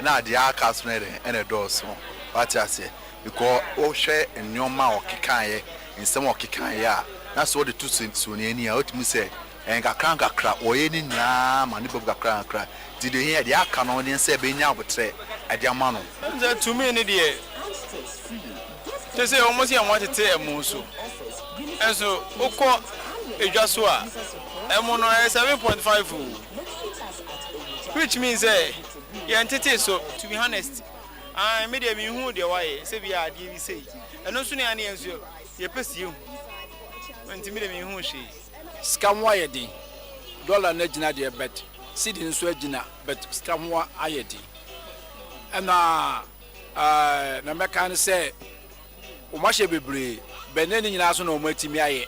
na de aka so ne de ene doso what I say because o hwe nyoma okekan ye nsem okekan ye a na so de tusu so ne ani a otimi say kakra oye ni nyina ma ne bob kakra did you hear the aka no ne say be nya obotre ade ama no to me ne de to say almost you want to tell emu so and so ukọ edwa so a emu no 7.5 which means you entity so to be honest I made me who the why say we are dey say and no so ne an enso ye pese you enti me me hu she scam why dey dollar na gina dey bet cedi nso agina but scam wa ayedi na na meka say o ma she bebre beneni nyina so na o matimi aye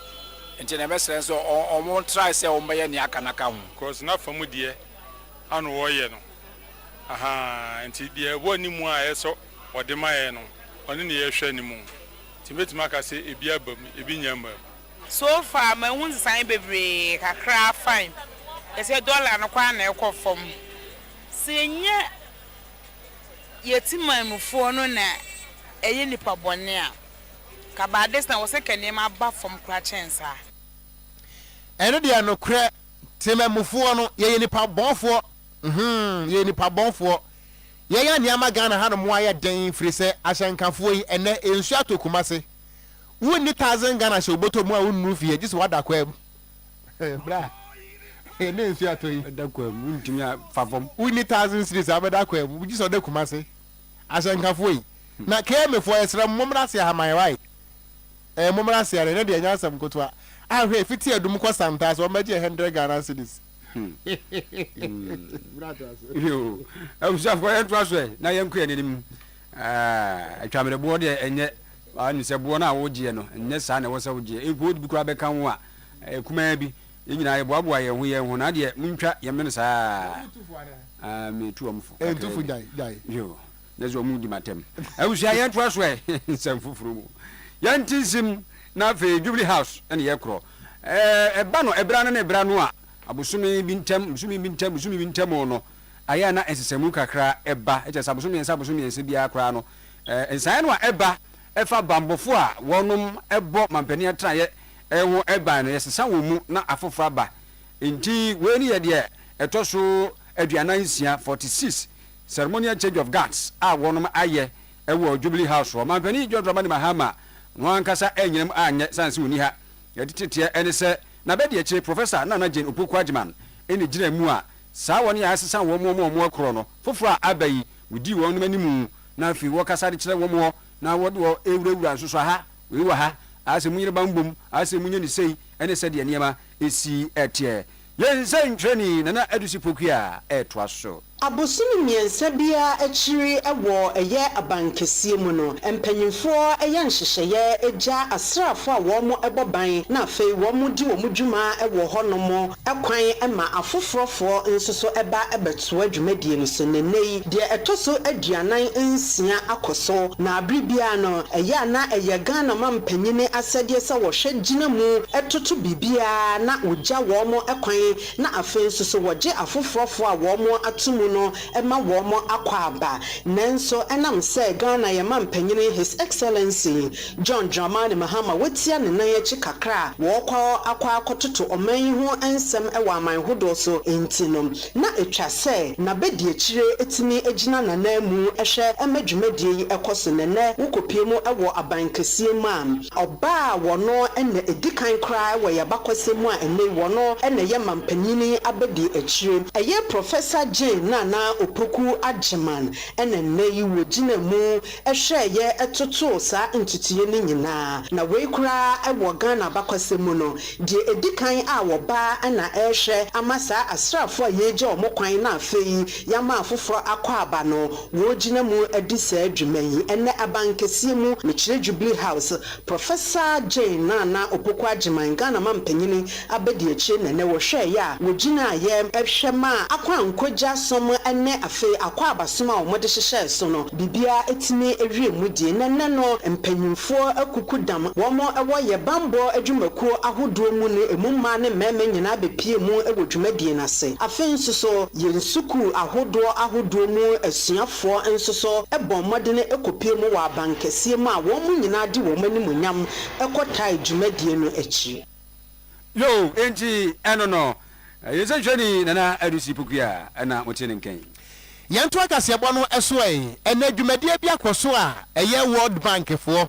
enti na mesere so o mo try say o meye ne aka naka hu cause na famu de anu wo ye no aha enti de woni mu a eso ode ma ye no oni ne ye hwe ni mu ti betima ka say ebi abam ebi nyamba so far ma hu nsan bebre kakra fine e say dollar no kwa na ekofom se nye yetima mufo no na eye nipa bone a kabades na wo se kanema ba from krachensa eno dia no kre tema mufo no ye nipa bonfo ye nipa bonfo ye ya niama Ghana ha no mo aye den firi se ahyankafo yi ene ensu atokuma se woni 1000 Ghana she oboto mu a wonu fie gise wada kwam bra ene ensu atoyi da kwam ntimi fafom woni 1000 series abeda kwam gise oda kuma se ahyankafo yi na kemefo esra momra se haman wai momra se are ne de anya asam kotoa ahwe fiti adum ko santas o maje 100 Ghana cedis yo awusa for entwa so na yenku ye nenim atwamre bo de enye ani se bo na wo gie no enye sa na wo se wo gie enko bi kura be kan wo a kuma bi yenyina ye boaboa ye ho na de muntwa ye men sa me tu amfo entufu dai yo na zo mu di matem awusia yɛn to aso nsɛm foforo mu yɛn tinsim na fe Jubilee House ɛne yɛ korɔ ɛba no ɛbra no a abosome bi ntɛm no ayɛ na nsesɛmu kakra ɛba ɛkyɛ sɛ abosome yɛnsa biara koraa no nsae no a ɛba ɛfa bambofo a wɔnom ɛbɔ mampani atraeɛ ɛho ɛban no yɛsesa wɔ mu na afoforo aba nti wei ne yɛ deɛ ɛtɔ so aduanan nsia 46 ceremonial change of guards a wɔnom ayɛ ɛwɔ Jubilee House hɔ mampani John Dramani Mahama no ankasa ɛnyinam anyɛ sanse woni ha yɛde teteɛ ɛne sɛ na bɛde akyire Professor Nana Jane Opoku Agyeman ɛne gyina mu a saa wɔn yɛ asesa wɔn mo korɔ no foforɔ a aba yi wodi wɔn nom animu na afi wɔkasa de kyerɛ wɔn hɔ na wɔde wɔ ewurawura nso so ha wei wɔ ha asɛ munyere bambom asɛ munye ne sei ɛne sɛ deɛ nneɛma esi ɛteɛ yɛn sɛ ntwɛni Nana Adusi Poku a ɛtoa so abosomi mmiɛnsa bia akyiri ɛwɔ ɛyɛ abankɛseɛ mu no mpanyinfoɔ ɛyɛ nhyehyɛeɛ ɛgya asraafo a wɔn ɛbɔ ban na afei wɔn di wɔn dwuma ɛwɔ hɔnom ɛkwan ɛma afoforɔfoɔ nso so ɛba ɛbɛtoa dwumadie no so nene yi deɛ ɛtɔ so aduanan nsia akɔ so na abiri bia no ɛyɛ na ɛyɛ Ghana ma mpanyini asɛdeɛ sɛ wɔhwɛ gyina mu ɛtoto bibia na wɔgya wɔn ɛkwan na afei nso so wɔgye afoforɔfoɔ a wɔn ato mu no ema womo akwa aba nanso enam se Ghana ye mampanyini His Excellency John Dramani Mahama wetia ne nan achi kakra wo kwa akwa akototo oman ho ensem ewa aman hodo so entino na etwa se na bedi akire etimi agina nanamu ehwe emadwumadie yi ekoso nene wokopie mu ewo abankesie mu am oba wono ene edikan kra we ye bakosemu a ene wono ene ye mampanyini abedi akire eye Professor Jane Nana Opoku Agyeman ene neyi wogina mu ehwe ye etoto sa ntutiye ni nyina na we kura ewo Ghana bakosemu no die edikan a woba na ehwe amasa asrafo yeje omokwan na afei yama afoforo akwa aba no wogina mu edisa adwuman ene abankesie mu mechire Jubilee House Professor Jane Nana Opoku Agyeman Ghana mampanyini abedi achi nene wo hwe ya wogina ye ehwe ma akwa nkogya som ene afei akwa abasoma o mode hyehye so no bibia etime ewie mudie nene no mpanyimfo akukudam womo ewo ye bambo adwumakuo ahodo mu ne emumma ne meme nyina bepie mu ewo dwumadie nase afei nsoso ye nsuku ahodo mu asuafo nsoso ebon mode ne ekopie mu wa abankesie mu a womo nyina de wo manimunyam ekotai dwumadie no achi yo enti eno no yesa hwani Nana Adusi Poku a ana motene nkan yanto akasebo no eso ene dwumadie bi akoso a eye World Bank fo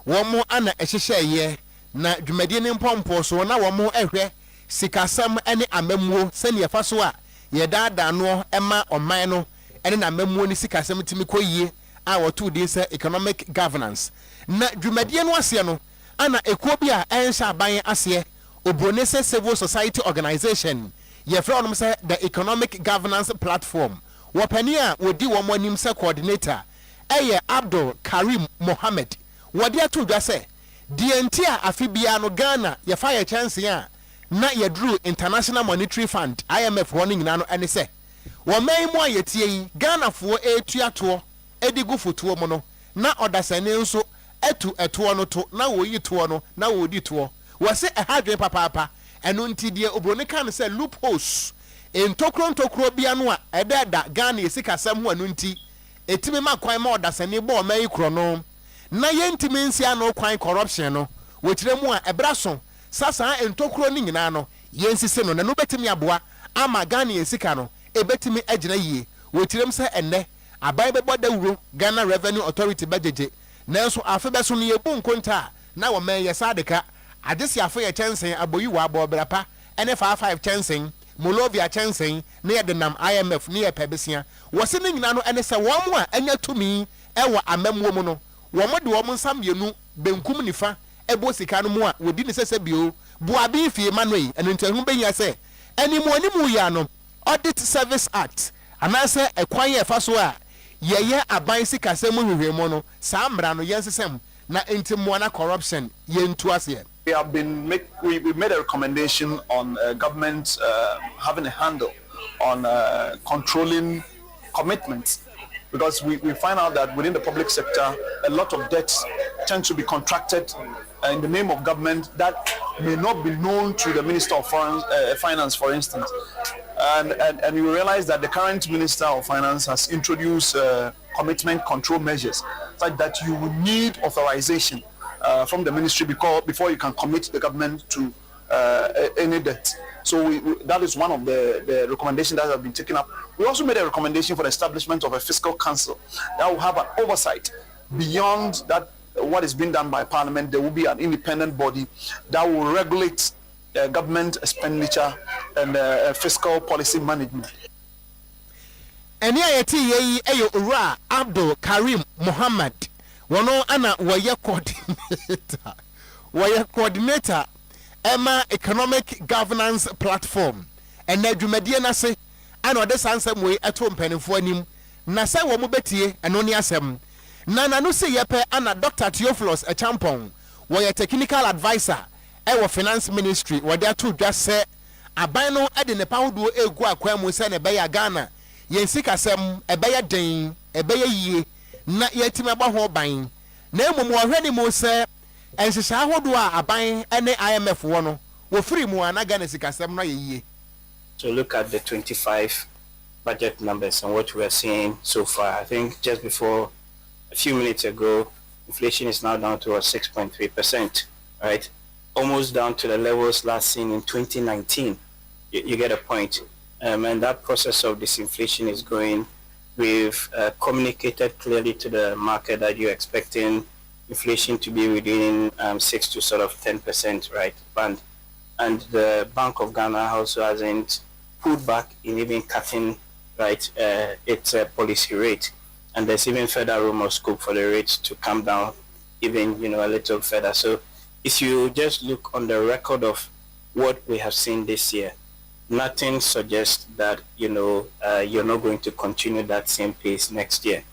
womo ana ehyehye na dwumadie ne mpompo so na womo ehwe sikasam ene amamuo sene yefa so a ye daada no ema oman no ene na amamuo ne sikasam timi koyie a wotu di se economic governance na dwumadie no ase no ana ekuo bi a ensha aban ase obronese civil society organization ye fra onom se the economic governance platform wopani a wodi womo anim se coordinator eye Abdul Karim Mohammed wodi atudwa se DNT a afibia no Ghana ye fa ye chance a na ye drew International Monetary Fund IMF woni nyina no ene se wo man mu ayetie yi Ghana fo etuato edigu fotuo mo no na odasane nso etuo no to na wo yituo no na wo di tuo wo se ehadwe papa eno ntidie obroni kan se loopholes entokro bia no a ededa Ghana esikasam ho anu nti etimi makwan ma odasane bo man ikro no na yentimi nsia no kwan corruption no wotire mu a ebraso sasa entokro ni nyina no yensise no na no betimi aboa ama Ghana esika no ebetimi agina yie wotirem se enne abai bebo dawuro Ghana Revenue Authority bajeje nanso afebeso no yebu nkonta na wo man yesadeka adesi afo ye chansen aboyi wa abobrapa ene 55 chansen Molovia chansen na ye denam IMF na ye pebesia wo se ne nyina no ene se wo mo a anya tumi ewo amamwo mu no wo mo de wo mo nsam yenu benkum nifa ebo sika no mu a wodi ne sese bio buabi fie manoi ene ntahu benya se animu ya no Audit Service Act anase ekwan ye fa so a ye aban sika sem hwehwemo no saa mra no yensesem na entimuana corruption yentu ase. We have been we made a recommendation on government having a handle on controlling commitments because we find out that within the public sector, a lot of debts tend to be contracted in the name of government that may not be known to the Minister of Finance, for instance. And you realize that the current Minister of Finance has introduced commitment control measures such that you will need authorization from the ministry before you can commit the government to any debt. So that is one of the recommendations that have been taken up. We also made a recommendation for the establishment of a fiscal council that will have an oversight beyond that. What is being done by Parliament, there will be an independent body that will regulate government expenditure and fiscal policy management. Eni ayeti yeyi eyo Ura Abdul Karim Muhammad wono ana waye coordinator Emma Economic Governance Platform and adwumadie na se ana ode sansem we eto mpanifo anim na se wo mo betie eno ni asem na no se yepe ana Dr. Theophilus Echampong wo technical advisor ewo finance ministry wo dia to dwa se aban no ede ne pahodo egu akwan mu se ne be ya Ghana yensika sem ebe ya den ebe ya yie na yetima ba ho ban na emom wo hwani mu se ensisa ahodo a aban ene IMF wo no wo free mu ana Ghana sikasem no yie. So look at the 25 budget numbers and what we are seeing so far. I think just before a few minutes ago, inflation is now down to 6.3%, right? Almost down to the levels last seen in 2019. You get a point. And that process of disinflation is going. We've communicated clearly to the market that you're expecting inflation to be within 6 to sort of 10%, right, band. And the Bank of Ghana also hasn't pulled back in even cutting, right, its policy rate. And there's even further room or scope for the rates to come down even, a little further. So if you just look on the record of what we have seen this year, nothing suggests that, you're not going to continue that same pace next year.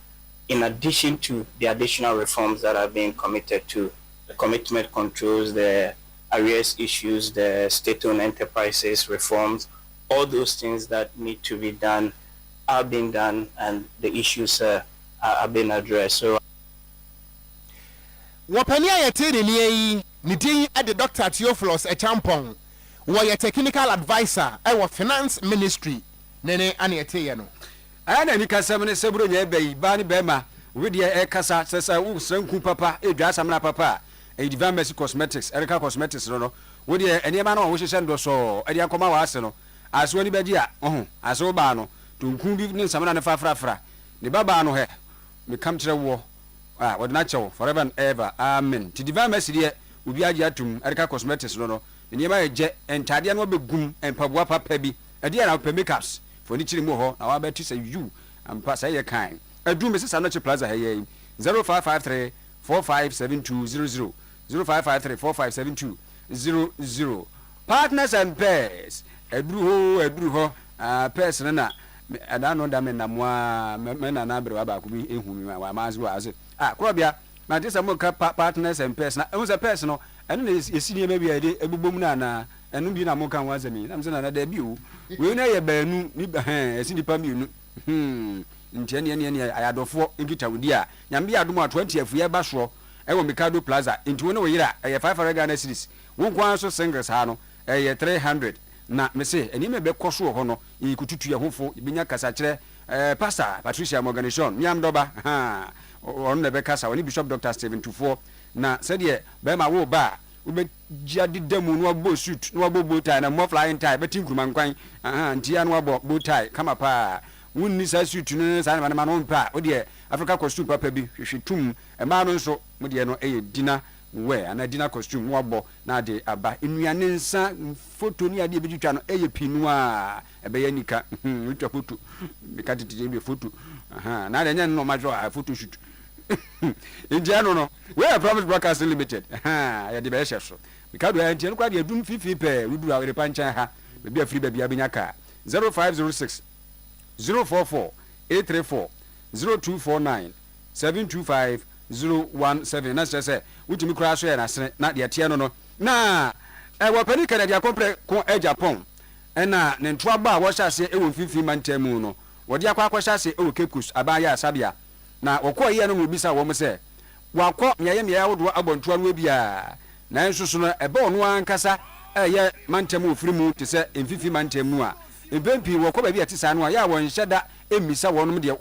In addition to the additional reforms that are being committed to, the commitment controls, the arrears issues, the state-owned enterprises reforms, all those things that need to be done are being done, and the issues are being addressed. So, Wapania yetiri ni nidin at the Dr. Theophilus Echampong, were technical advisor our finance ministry. Nene aniete no. Ana ni kasamene sebro nya be bani bema we de e kasa sesa wo sanku papa e dwa samna papa e divine mercy cosmetics Erica cosmetics no we de enema na wo hyehyɛ ndo so e de akoma wa ase no aso ni bedi a aso ba no tunku bi ne samna ne fafrafra ne baba no he me kam kire wo wo de na chewo forever and ever amen ti divine mercy de obi agi atum Erica cosmetics no enema eje entade no begum empaboa papa bi e de na papa makeups for ni chiri mu ho na wa beti say you ampa say ye kan adu me sisa no chi plaza he 0553 457200 0553457200 partners and pairs eduru ho pairs na ada no da me na moa me na na bre ba ko bi ehumi wa mazi wa aze krobia na tisa mo ka partners and pairs na e say pairs no eno na esini me bia de ebubom na enu bi na mo kan wa zemi na me na da bi o we na ye baanu ni esini pa mi nu ntia ne ayadofo ngita wudi a nyambe adom a 20 afuye ba so e wo Mikado Plaza nti wo ne wo yira e 500 Ghana cedis wo kwan so singles ha no e 300 na me se eni me be koso ho no e kututu ye hofo ibinya kasa kire Pastor Patricia Morganation nyam doba on ne be kasa woni Bishop Dr. Stephen Tufo na se de be ma wo ba ube jadi demu no bo suit no bo bow tie na mo flying tie betin kurman kwan ntia no bo bow tie kama pa wunni sa suit no sa na no mpa o de Africa costume papa bi hwehwetum e ma no nso mo de no eye dina we ana dina costume no bo na de aba enuane nsa photo ni ade bi twitwa no eye pinu a ebe ya nika twitwa photo nika tete bi photo na de nya no ma jo photo shoot Indiano no we are Promise Broadcast Limited ya de be hye so Mikado ya ntia no kwa de adum fifi pe rudu a Oyerepa nchan ha be bia free be bia benya ka 0506 044 834 0249 725 017 na say wutimi kura so ya na sene na de tie no na wo pani kana de akompre ko Japan na ne ntoa ba wo hyase e wo fifi mantemu no wɔde akɔ akɔhyɛ ase ɛwɔ Cape Coast abaya asabea na wɔkɔ yɛ no mu bisa wɔn sɛ wakɔ meayɛ ahodoɔ abɔntoa no bia na nso so no ɛbɛ ɔno ankasa ɛyɛ mantam ofiri mu te sɛ mfifi mantam mu a mpempi wɔkɔ baabi ɛte saa no a yɛ a wɔnhyɛ da ɛmmisa wɔnom deɛ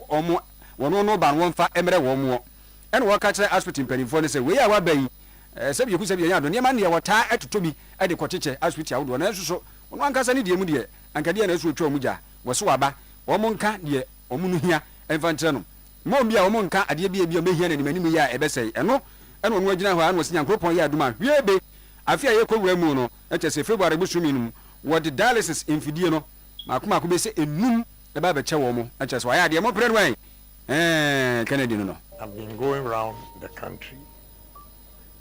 wɔno no ba no wɔmfa ɛmrɛ wɔn mo ɛna wɔka kyerɛ hospital mpanimfoɔ no sɛ wei a waba yi sɛ bi yɛku sɛ bi yɛnyɛ ado nneɛma no deɛ wɔtaa ɛtotɔ bi ɛde kɔkyekyɛ hospital ahodoɔ na nso so ɔno ankasa ne deɛ mu deɛ ankadeɛ na ɛso otwa mu gya wɔso waba wɔn nka deɛ wɔn no hia ɛmfa nkyerɛ no mɔ bi a wɔn nka adeɛ bi a mehia na nimanim yi a ɛbɛsɛe ɛno ɛna ɔno agyina hɔ a na wɔsi nyankoropɔn yɛ aduma hwiebe afi a yɛkɔwura mu no ɛkyɛ sɛ February busumi no wɔde dialysis mfidie no maako bɛsɛ enum ɛba bɛkyɛ wɔn mo ɛkyɛ sɛ wɔayɛ adeɛ mo pere no wɔn Kennedy no. I've been going around the country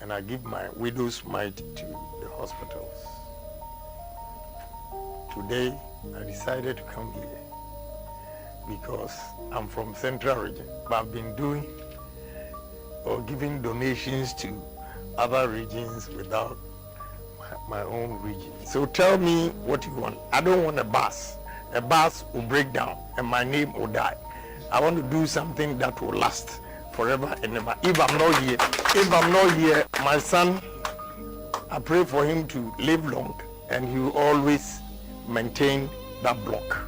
and I give my widow's mite to the hospitals. Today I decided to come here because I'm from Central Region, but I've been doing or giving donations to other regions without my own region. So tell me what you want. I don't want a bus. A bus will break down and my name will die. I want to do something that will last forever and ever. If I'm not here, my son, I pray for him to live long and he will always maintain that block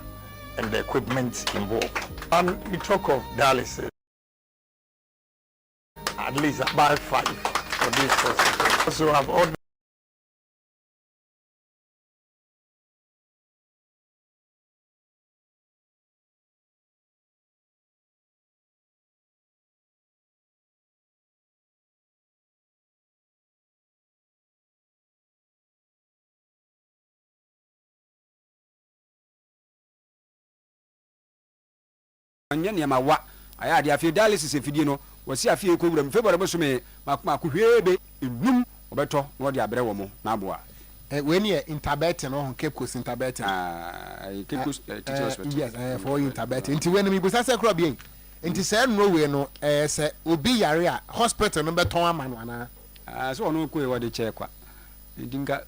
and the equipment involved. And we talk of dialysis, at least about 5 for this hospital. So I've ordered anya nneɛma wa ayɛ adeɛ afei dialysis efidie no wɔsi afei ekɔwura mu February bɛsome maako hwebe enum wɔbɛtɔ na wɔde abrɛ wɔ mo na aboa when you interbetin on Cape Coast interbetin Cape Coast teaching hospital yes for interbetin nti when me busa se kro bi nti say no we no say obi yare a hospital no beton ama no ana so ono ko e wode che kwa ndinga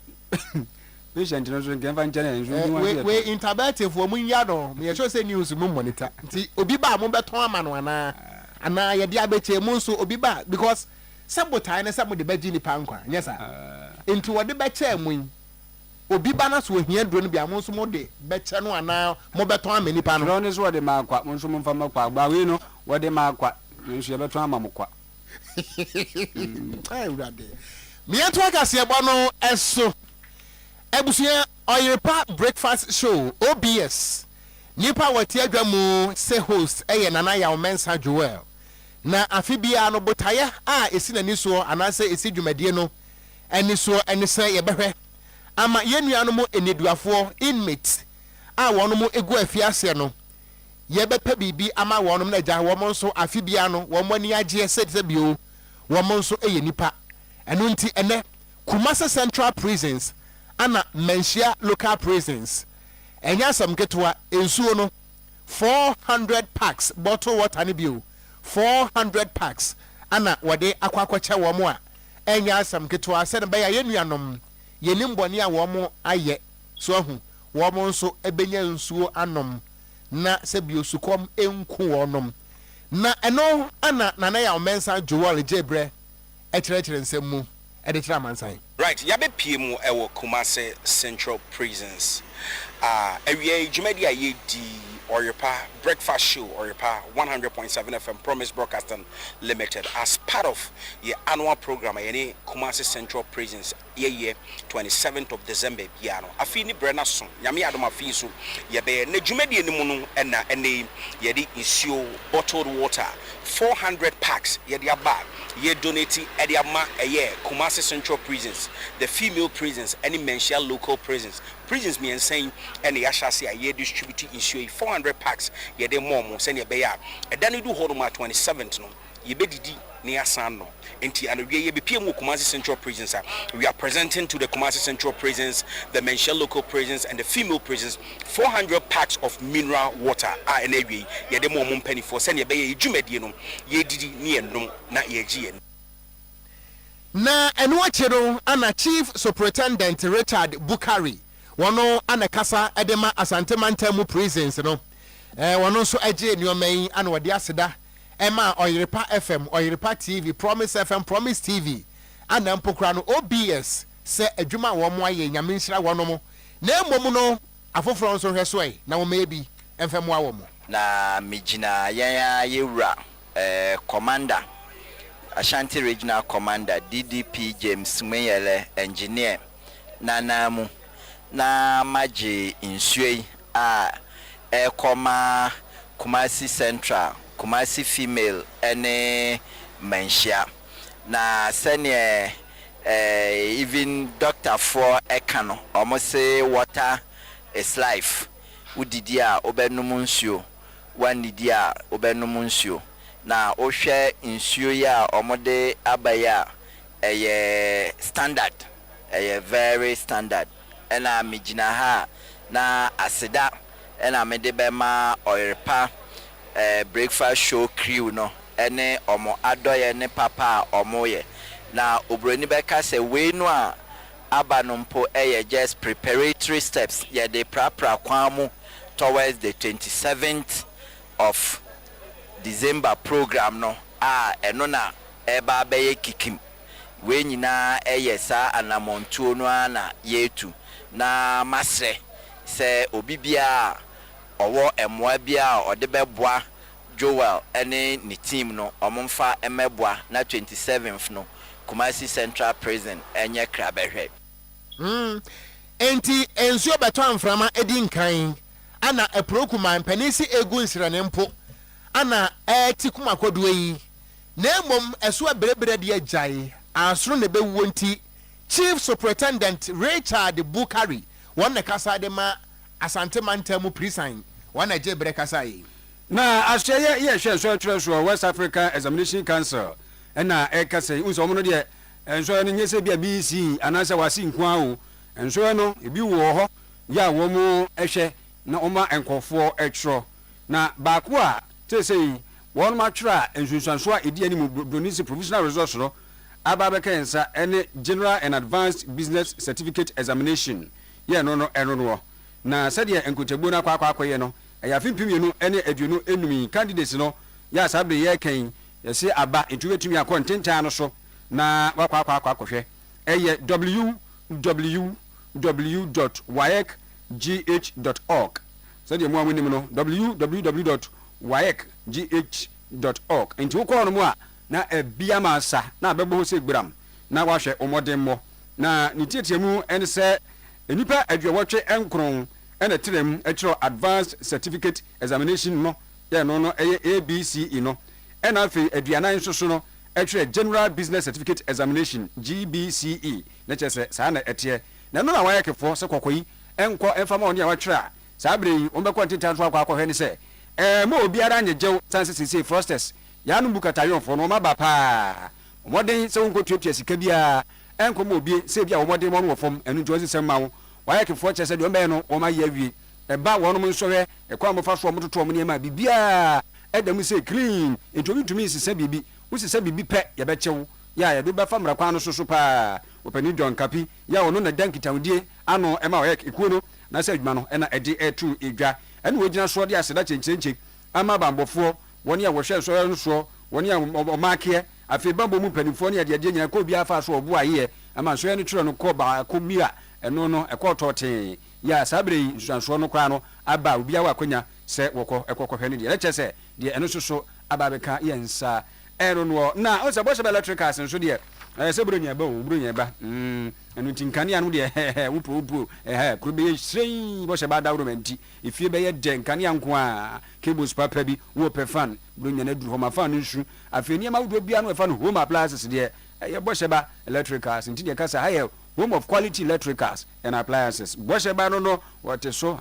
patient no so ngemfa nkyene nso we interbetin for mun ya no me show say news mun monitor nti obi ba mo beton ama no ana ye dia beche mun so obi ba because sabotage ne sabo de baji ni pankwa yes sir nti wode beche mun obi ba na so ohia duro no bia mo so mo de beche no ana mo beton ama ni pa no no ne so wode makwa mo so mo mfa makwa gba we no wode makwa nso ye beton ama mo kwa ai urade me anto akase ebo no eso ebusia Oyerepa breakfast show OBS nipa wati adwa mu say host nana ya omensa Joel na afibia no botaya esi na niso anase esi dwumadie no eniso enise ye behwe ama yenuano mo eniduafo inmate wono mo egu afiase no ye bepa bibi ama wono na gya wo nso afibia no wo mo ni agye setse bio wo nso eye nipa eno nti ene Kumasi Central Prisons ana Menchia Local Prisons enya sam ketwa ensuo no 400 packs bottle water ni bio 400 packs ana wade akwakwacha wo mo a enya sam ketwa se ne ba ya yenuanom yenimboni a wo mo aye so ahu wo mo nso ebenya nsuo anom na se bio sukom enku wonom na eno ana nana ya omensa Joel Jebre ekyerɛkyerɛ nsɛm mu ɛde kyerɛ amansan right yabe PM ewo Kumasi Central Prisons area jumedi a yedi Oyerepa breakfast show Oyerepa 100.7 FM Promise Broadcasting Limited as part of your annual program any Kumasi Central Prisons year 27th of December piano afini brena so nyame adom afi so ye be na jumedi ni mu no na ene ye di isuo bottled water 400 packs ye di aba ye donate e di ama eye Kumasi Central Prisons the female prisons any Menchia local prisons me and saying any yashasi a ye distribute issue 400 packs ye de mom send ye be ya e dan do hold ma 27th no ye be didi ne asan no enti anodwe ye be PM Kumasi Central Prisons we are presenting to the Kumasi Central Prisons the Menchia local prisons and the female prisons 400 packs of mineral water anyway ye de mom penny for send ye be ye dwumadi no ye didi ne enum na ye gie na eno achero ana Chief Superintendent Richard Bukari wono ana kasa edema Asante Mantamu prisons no wɔno nso agye nneɛma yi ana wɔde aseda ɛma Oyerepa FM, Oyerepa TV, Promise FM, Promise TV ana mpokura no OBS sɛ adwuma wɔn mo ayɛ nyame nhyira wɔn mo na mmom no afoforo nso hwɛ so ɛ na wɔn ebi ɛmfɛ mo awɔ mo na megyina yɛn yɛwura commander Ashanti Regional Commander DDP James Meyele engineer nanamu na maji insui a ekoma Kumasi Central Kumasi Female ene menshia na senior even Dr. For Ekano almost say water is life udidia obenumuncio one didia obenumuncio na ohwe nsuo ya omode abaya standard very standard ena migina ha na aseda ena mede be ma Oyerepa breakfast show crew no ene omo adoye ne papa omoye na obroni be ka se we no a aba no mpo just preparatory steps ye de prapra kwamu towards the 27th of December program no eno na eba beye kikim we nyina sa anamontuo no ana yetu na masre se obibia owo emwa bia ode beboa Joel ene ni team no omomfa emeboa na 27th no Kumasi Central Prison enye krabehwe enti ensuo beto amframa edi nkan ana eprokuma mpanisi egu nsirane mpo ana tikuma kodwe yi na emom eso berebere de agyae asoro ne bewuo nti Chief Superintendent Richard Bukari wonne kasa de ma Asante Mantamu Prison wonne je bere kasa yi na ahye ye hwe so treso West Africa Examination Council na kasa yi unso mo de enso no nyese bia BC anase wasi nkwa o enso no ebi wo ho ya wo mo ehwe na oma enkofo etro na baako a say one matchra ensunsanso a edi anim Bronisi provisional results no aba kensa ene general and advanced business certificate examination ye no na sadia enkotegbo na akwaye no ya fimpimienu ene aduonu enumi candidates no ya sabre ye kan ye se aba entubetumi akontentan no so na akwakohwe eye www.waec.gh.org sadia mo amunim no www.waec.gh.org enti wo ko no mo a na ebia masa na bebo se gram na wahwe omodemmo na nitietiemu ene se enipa adwewotwe enkron ene tirem ekiro advanced certificate examination no ye no eye ABCE no ena afi aduanan soso no ekiro general business certificate examination GBCE na chese sa na etie na no na wayekefo se kokoyi enko enfama oni a watwera sa abre yi ombekọ ntitanso akwa ni se mo obiara nyejew sanse sisi frosters ya no bukata yonfo no ma ba pa omoden se wonko tuatua sika bia enko mo obie se bia omoden mo no wofom enu nti osisem ma wo wayekefo chese de ombe no o ma ya wie eba wono mo nsohwe ekwa mo fa so mo toto mo ne ma bibia edam se clean enti obi tumi sisa bibi usisa bibi pe ya be chew ya do ba famra kwa no soso pa opani John Kapi ya wono na dankitawdie ano ema wayek ekuo no na se adwuma no ena edi etu edwa ene wogina so de aseda chenchenche ama bambofo woni a wohwe so no so woni a omake afi bambo mu panifo ne de nyina ko bia fa so obo aye ama so ene tro no ko ba ko mia eno no ekotote ya sabre nsuanso no kwa no aba obia wa kwanya se wokọ ekọkọhwe ne de leche se de eno so aba beka yensa eno no na o se bo se electrical senso de se bronya ba enu tinkane anu de wupo kurube shrei bo se ba dawro menti ifie be ye de nkane anko a cables papa bi wo pe fan bronya na duru homa fan nsu afeni ma wudo bia no fa no home appliances de ye bo se ba electricals nti de kasa haye home of quality electricals and appliances bo se ba no what so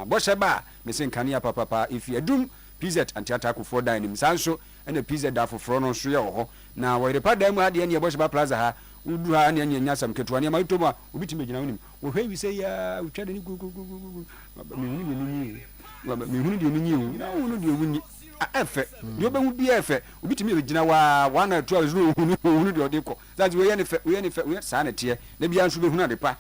bo se ba me se nkane papa ifie dum PZ antiata ku for dining sanso ene PZ da foforo no so ye ho na Oyerepa da mu ade ne Bosheba Plaza ha udu ha ne nya sam keto ne ma utoma obitime gina wonim wo hwe wi se ya utwa de ni gugu me hunu de ni na hunu de wuni efe yo be hu bi efe obitime gina wa na atu azu hunu de odeko that we ye ne fe we sa na tie na bia nso be hunu ade pa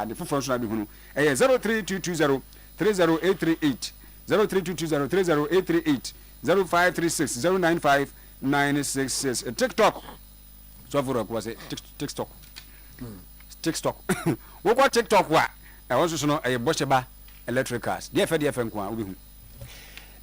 de foforo so na be hunu 03220 30838 0322030838 0536095966 TikTok so for ko say TikTok wo TikTok wa e won so no e bocheba electricals dey fe nko a obehu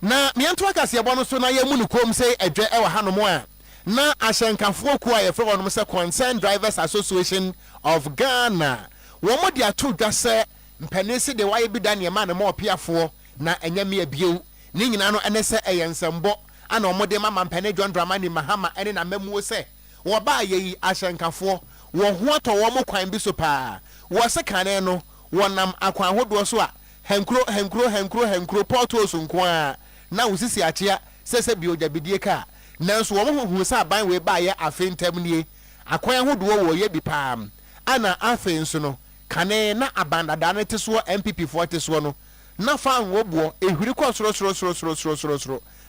na mianto akase ebo no so na ye mu no kom say edwe e wa hanomo a na ahyenkafo ku a ye fe wonom say Concerned Drivers Association of Ghana wo mo dia to dwa say mpanisi de waye bi da ne ma na mo opiafo na enyame abieu ni nyina no ene se eyensembo ana omode mama mpane John Dramani Mahama ene na mamuo se wo ba ye ahyenkafo wo ho to wo mo kwan bi so pa wo se kane no wonam akwan hodo so a henkro porto so nko a na usisi achia sese bi ojabidie ka nanso wo mo hu sa ban we ba ye afentam nie akwan hodo wo ye bi pa ana afen so no kane na abandada ne teso MPP 40 so no na fa nwobo ehwiri kwa soro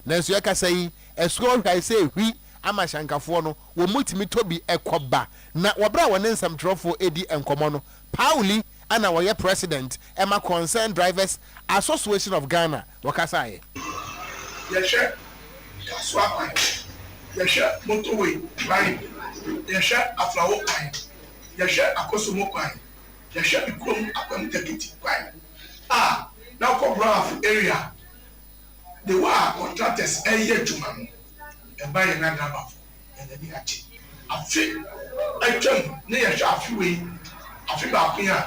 nanso yakasa yi esoro hwai se ehwi ama shankafo no wo mutimi tobi ekoba na wobra wone nsam trofo edi enkomo no Pauli ana woye president Emma Concerned Drivers Association of Ghana wakasa ye yeshe kaswa kwan yeshe motorway line yeshe aflawo kwan yeshe akosomo kwan yeshe ikrom akwam tekiti kwan now for Braf area, they were contractors a year to man and buy another buff and then they actually. I feel I jump near Shafi. I feel up here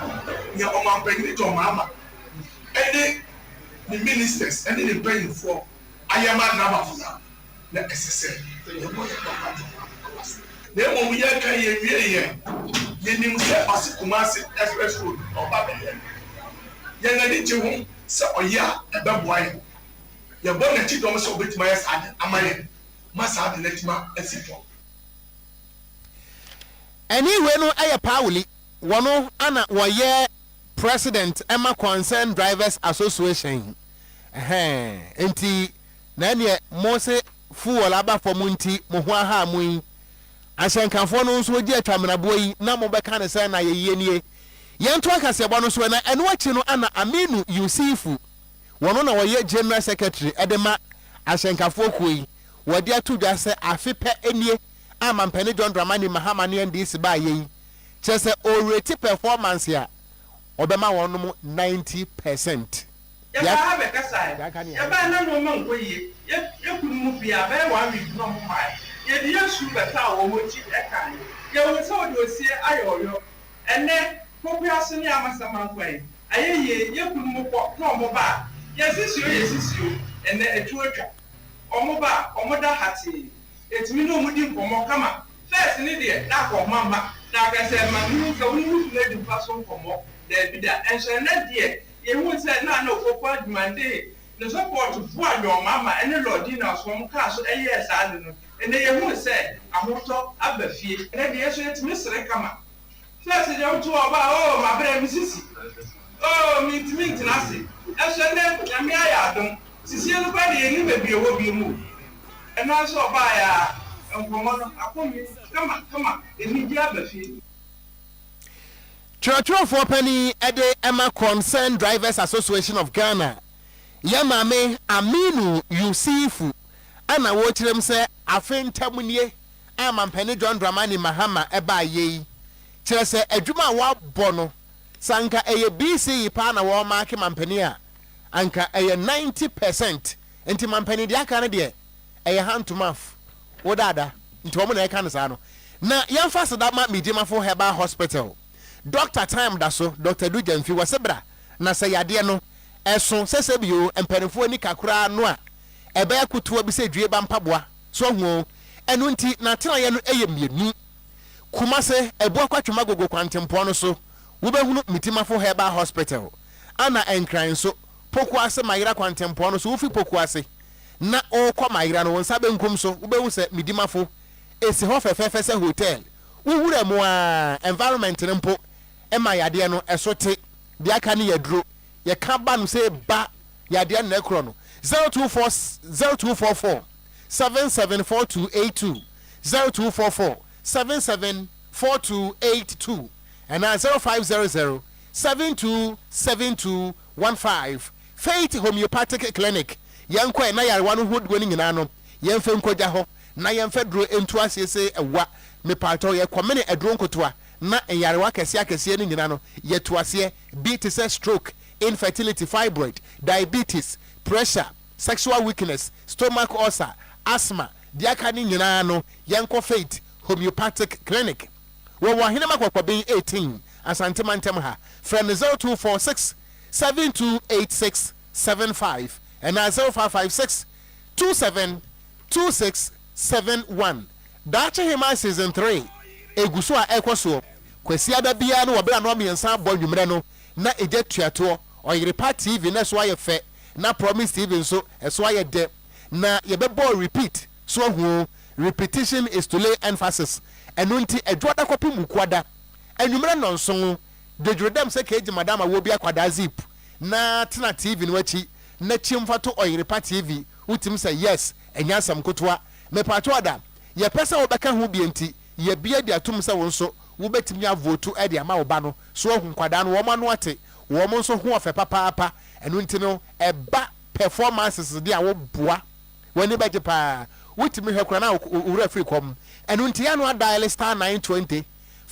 near Oman pregnant to Mama. And the ministers and the paying for I am a number for now. Let us say, they will be a year. You need to say, Kumasi Express Road or Babylon. Yanadi Jehum. So oya ebebuaye ye bo na chi dom so betima yes ade amaye masa ade netima asifo anyway no aye Pauli wono ana woye president Emma Concerned Drivers Association enti na ne mose fuel aba fomunti mo ho aha mu ahyenkafo no nso gi atwamenabo yi na mo beka ne se na ye nie yento akase bo no so na eno achi no ana Aminu Yusufu wono na woye general secretary edema ahyenkafo koi wodi atudwa se afepe enie ama mpane John Dramani Mahama ne ndisi ba ye chese already performance ya obema wono 90%. Ya ba be kasai ya ba na no man koyi ya kunu mu bia ba 1 week no mo mai ye di yesu be ta wo mo chi e kan ye wo so do sie ayoyo ene popular ni amasama kwai ayeye ye kunu mu ko no mo ba yesisio ene etuotwa omo ba omo da hati etimi no mu di nkomo kama first ni de na ko mama na ka se ma nu ka unu na di paso nkomo de bi da ense na de ye hu se na na okwa demand no support fu anyo mama ene lodi na so mo ka so eye sa de no ene ye hu se ahoto abafie ene de yeso etimi sere kama first de otu oba o ma bere mi sisi oh mint nasi esene nyame ayadom sisi no ba de ni be bi owo bi mu ena so ba ya nkomo no akomi kama eni dia bafi Church Penny Ede Emma Concerned Drivers Association of Ghana Yamame Aminu Yusufu ana wo kirem se afentamunie ama mpane John Dramani Mahama eba ye kire se adwuma wa bono sanka eye BC pa na wo maake mampani a anka eye 90% enti mampani dia aka ne de eye hand to mouth wo dada nti wo mo na eka ne sa no na yamfa se da ma midima for Herbal Hospital Doctor time da so Dr. Dujamfi wasebra na se yade no eso sese bio empanifo ni kakura no a ebe akutuwa bi se due ba mpaboa so hu enu nti na tena ye no eye mienu kumase ebu akwatwema gogo kwantempo no so wobehunu mitimafo Herbal Hospital ana enkran so pokuase mayira kwantempo no so wofi pokuase na okọ mayira no wonsa benkum so wobehu se midimafo esi ho fefefe se hotel wuwura mu a environment nempo ema yade no esote dia ka ne yaduro ye ka ba no se ba yade na ekro no 0244 774282 0244 774282 and 0500 727215 Faith Homeopathic Clinic yɛnkɔ na yarewa no hodoɔ no nyinaa no yɛmfa nkɔgya hɔ na yɛmfa duro ntu asiesie ɛwa mepatɔ yɛkɔmene ɛduro nkotoa na yarewa kɛseɛ no nyinaa no yɛtu aseɛ bi te sɛ stroke, infertility, fibroid, diabetes, pressure, sexual weakness, stomach ulcer, asthma, diaka ne nyinaa no yɛnkɔ Faith Homeopathic Clinic wɔwɔ ahenema kɔkɔbɛn 18 asantemantam ha frɛ no 0246 728675 and 0556 272671. Dacha Hema season 3 eguso a ekoso kwasi ada bia no wobra no miensa abɔ nwumre no na eje tuato Oyerepa TV na so aye fe na Promise TV nso eso aye de na yebɛbɔ repeat so hu repetition is to lay emphasis eno nti edwoda kopi mukwada enwumre no nso dejrodem se keji madam a wo bia kwada zip na tena TV no achi na chimfato Oyerepa TV utim say yes enya sam kotoa me pato ada ye pesa wo beka ho bienti ye bia dia tum se wo nso wo betimi avotu e dia ma wo ba no so hu kwada no wo ma no ate wo mo nso ho ofe papa enu nti no eba performances dia wo boa wani beje pa wotimi hwekura na ura free kom enu nti ya no dial star 920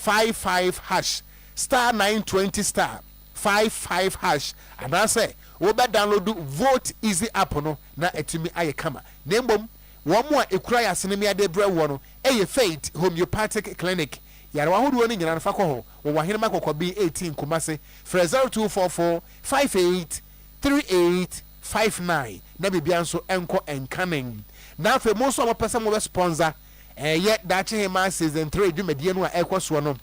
55 hash star 920 star 55 hash and I say wo be download vote easy app no na etimi aye kama nembom wo mo a ekura ya senemi ade bre wo no eye Faith Homeopathic Clinic yare wa hodo ni nyina fa kɔ ho wo wahene makɔkɔ bi 18 kumase frɛ 0244 58 3859 na bibia nso enko enkanen na afɛ mo nso mo pɛsɛ mo be sponsor ye Dacha Hema season 3 dwumadie no a ɛkɔ so no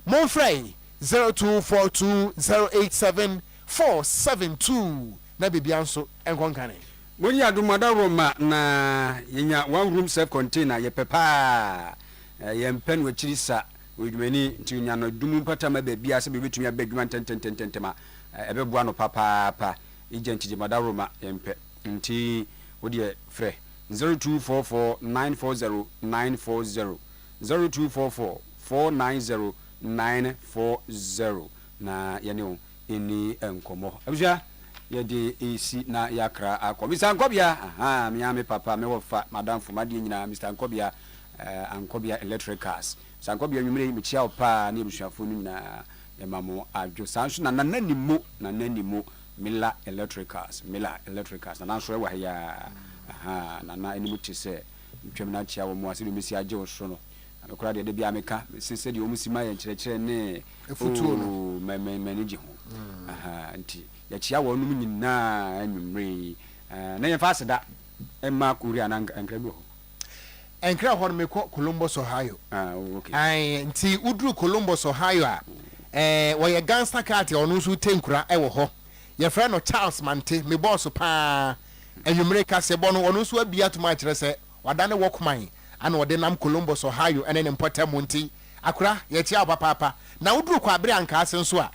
mo frɛ 0242087472 na bibia nso enko enkanen When you are doing Roma na yenya one room self container ye pepa yem pen we chirisa we many to nyano dumu pata ma be bia se be betumi abadwuma 10 ma ebeboa no papa agent je Roma yempe nti wo de frɛ 0244940940 0244490940 na yene o eni enkomo abusha yedi esi na yakra akomisa nkobia aha me papa me wofa madam fomade nyina Mr. Nkobia Nkobia Electricals sankobia nwumre me chia opa na ebusuafo nu nyina emamo adwo sanso na nananimo Mila Electricals na nanso ewa ya aha na enimu tise ntwem na chia wo mo ase be si age wo so no akora de bia meka sese de omusima ye nkyerɛkyerɛ ne efutuo no manage ho aha nti ya chia wo no nyina anwumre na ye fa aseda emma Korea na ankra bi ho enkra ho no mekɔ Columbus, Ohio. Okay. Ai nti udru Columbus, Ohio a wo ye gangster cart e ono nso tenkura e wo ho ye frɛ no Charles Mante me boss pa anwumre ka se bo no ono nso abia to ma kyerɛ sɛ wada ne wokman ana wode nam Columbus, Ohio ene ne mpɔtam nti akora ye chia papa na udru kwa abere anka ase nso a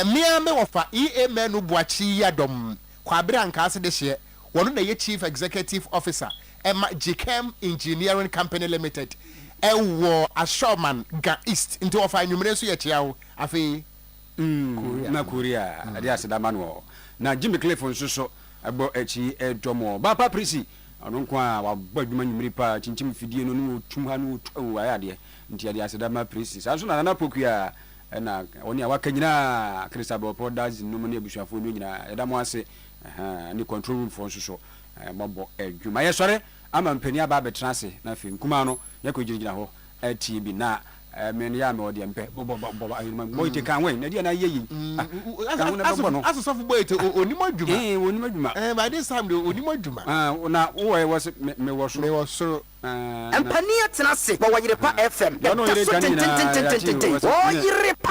mia me wofa email no buachi ya dom kwa abere anka ase de hye wono na ye chief executive officer Emma GChem Engineering Company Limited ewo Ashoman Ga East into of anwumre so ye chia wo afi na Korea ade aseda manwo na Jimmy Cliff nso so ebo echi edomo bapa prisi anonko a wabadwuma nwumre pa chinchim fidie no no tum ha no ayade nti ade aseda ma prisi sanso na pokua na oni awaka nyina Christabel Podaz no ne abusuafo no nyina eda mo ase ni control room for nso so mabo adwuma ye sore ama mpani aba betrase na fe nkuma no yakogirigina ho TV na men ya me ode mpe bo ite kan wen na dia na yeyi asosofo bo ite onimo adwuma onimo adwuma by this time onimo adwuma na wo was me wo so empani atenase bo Oyerepa FM ya so Oyerepa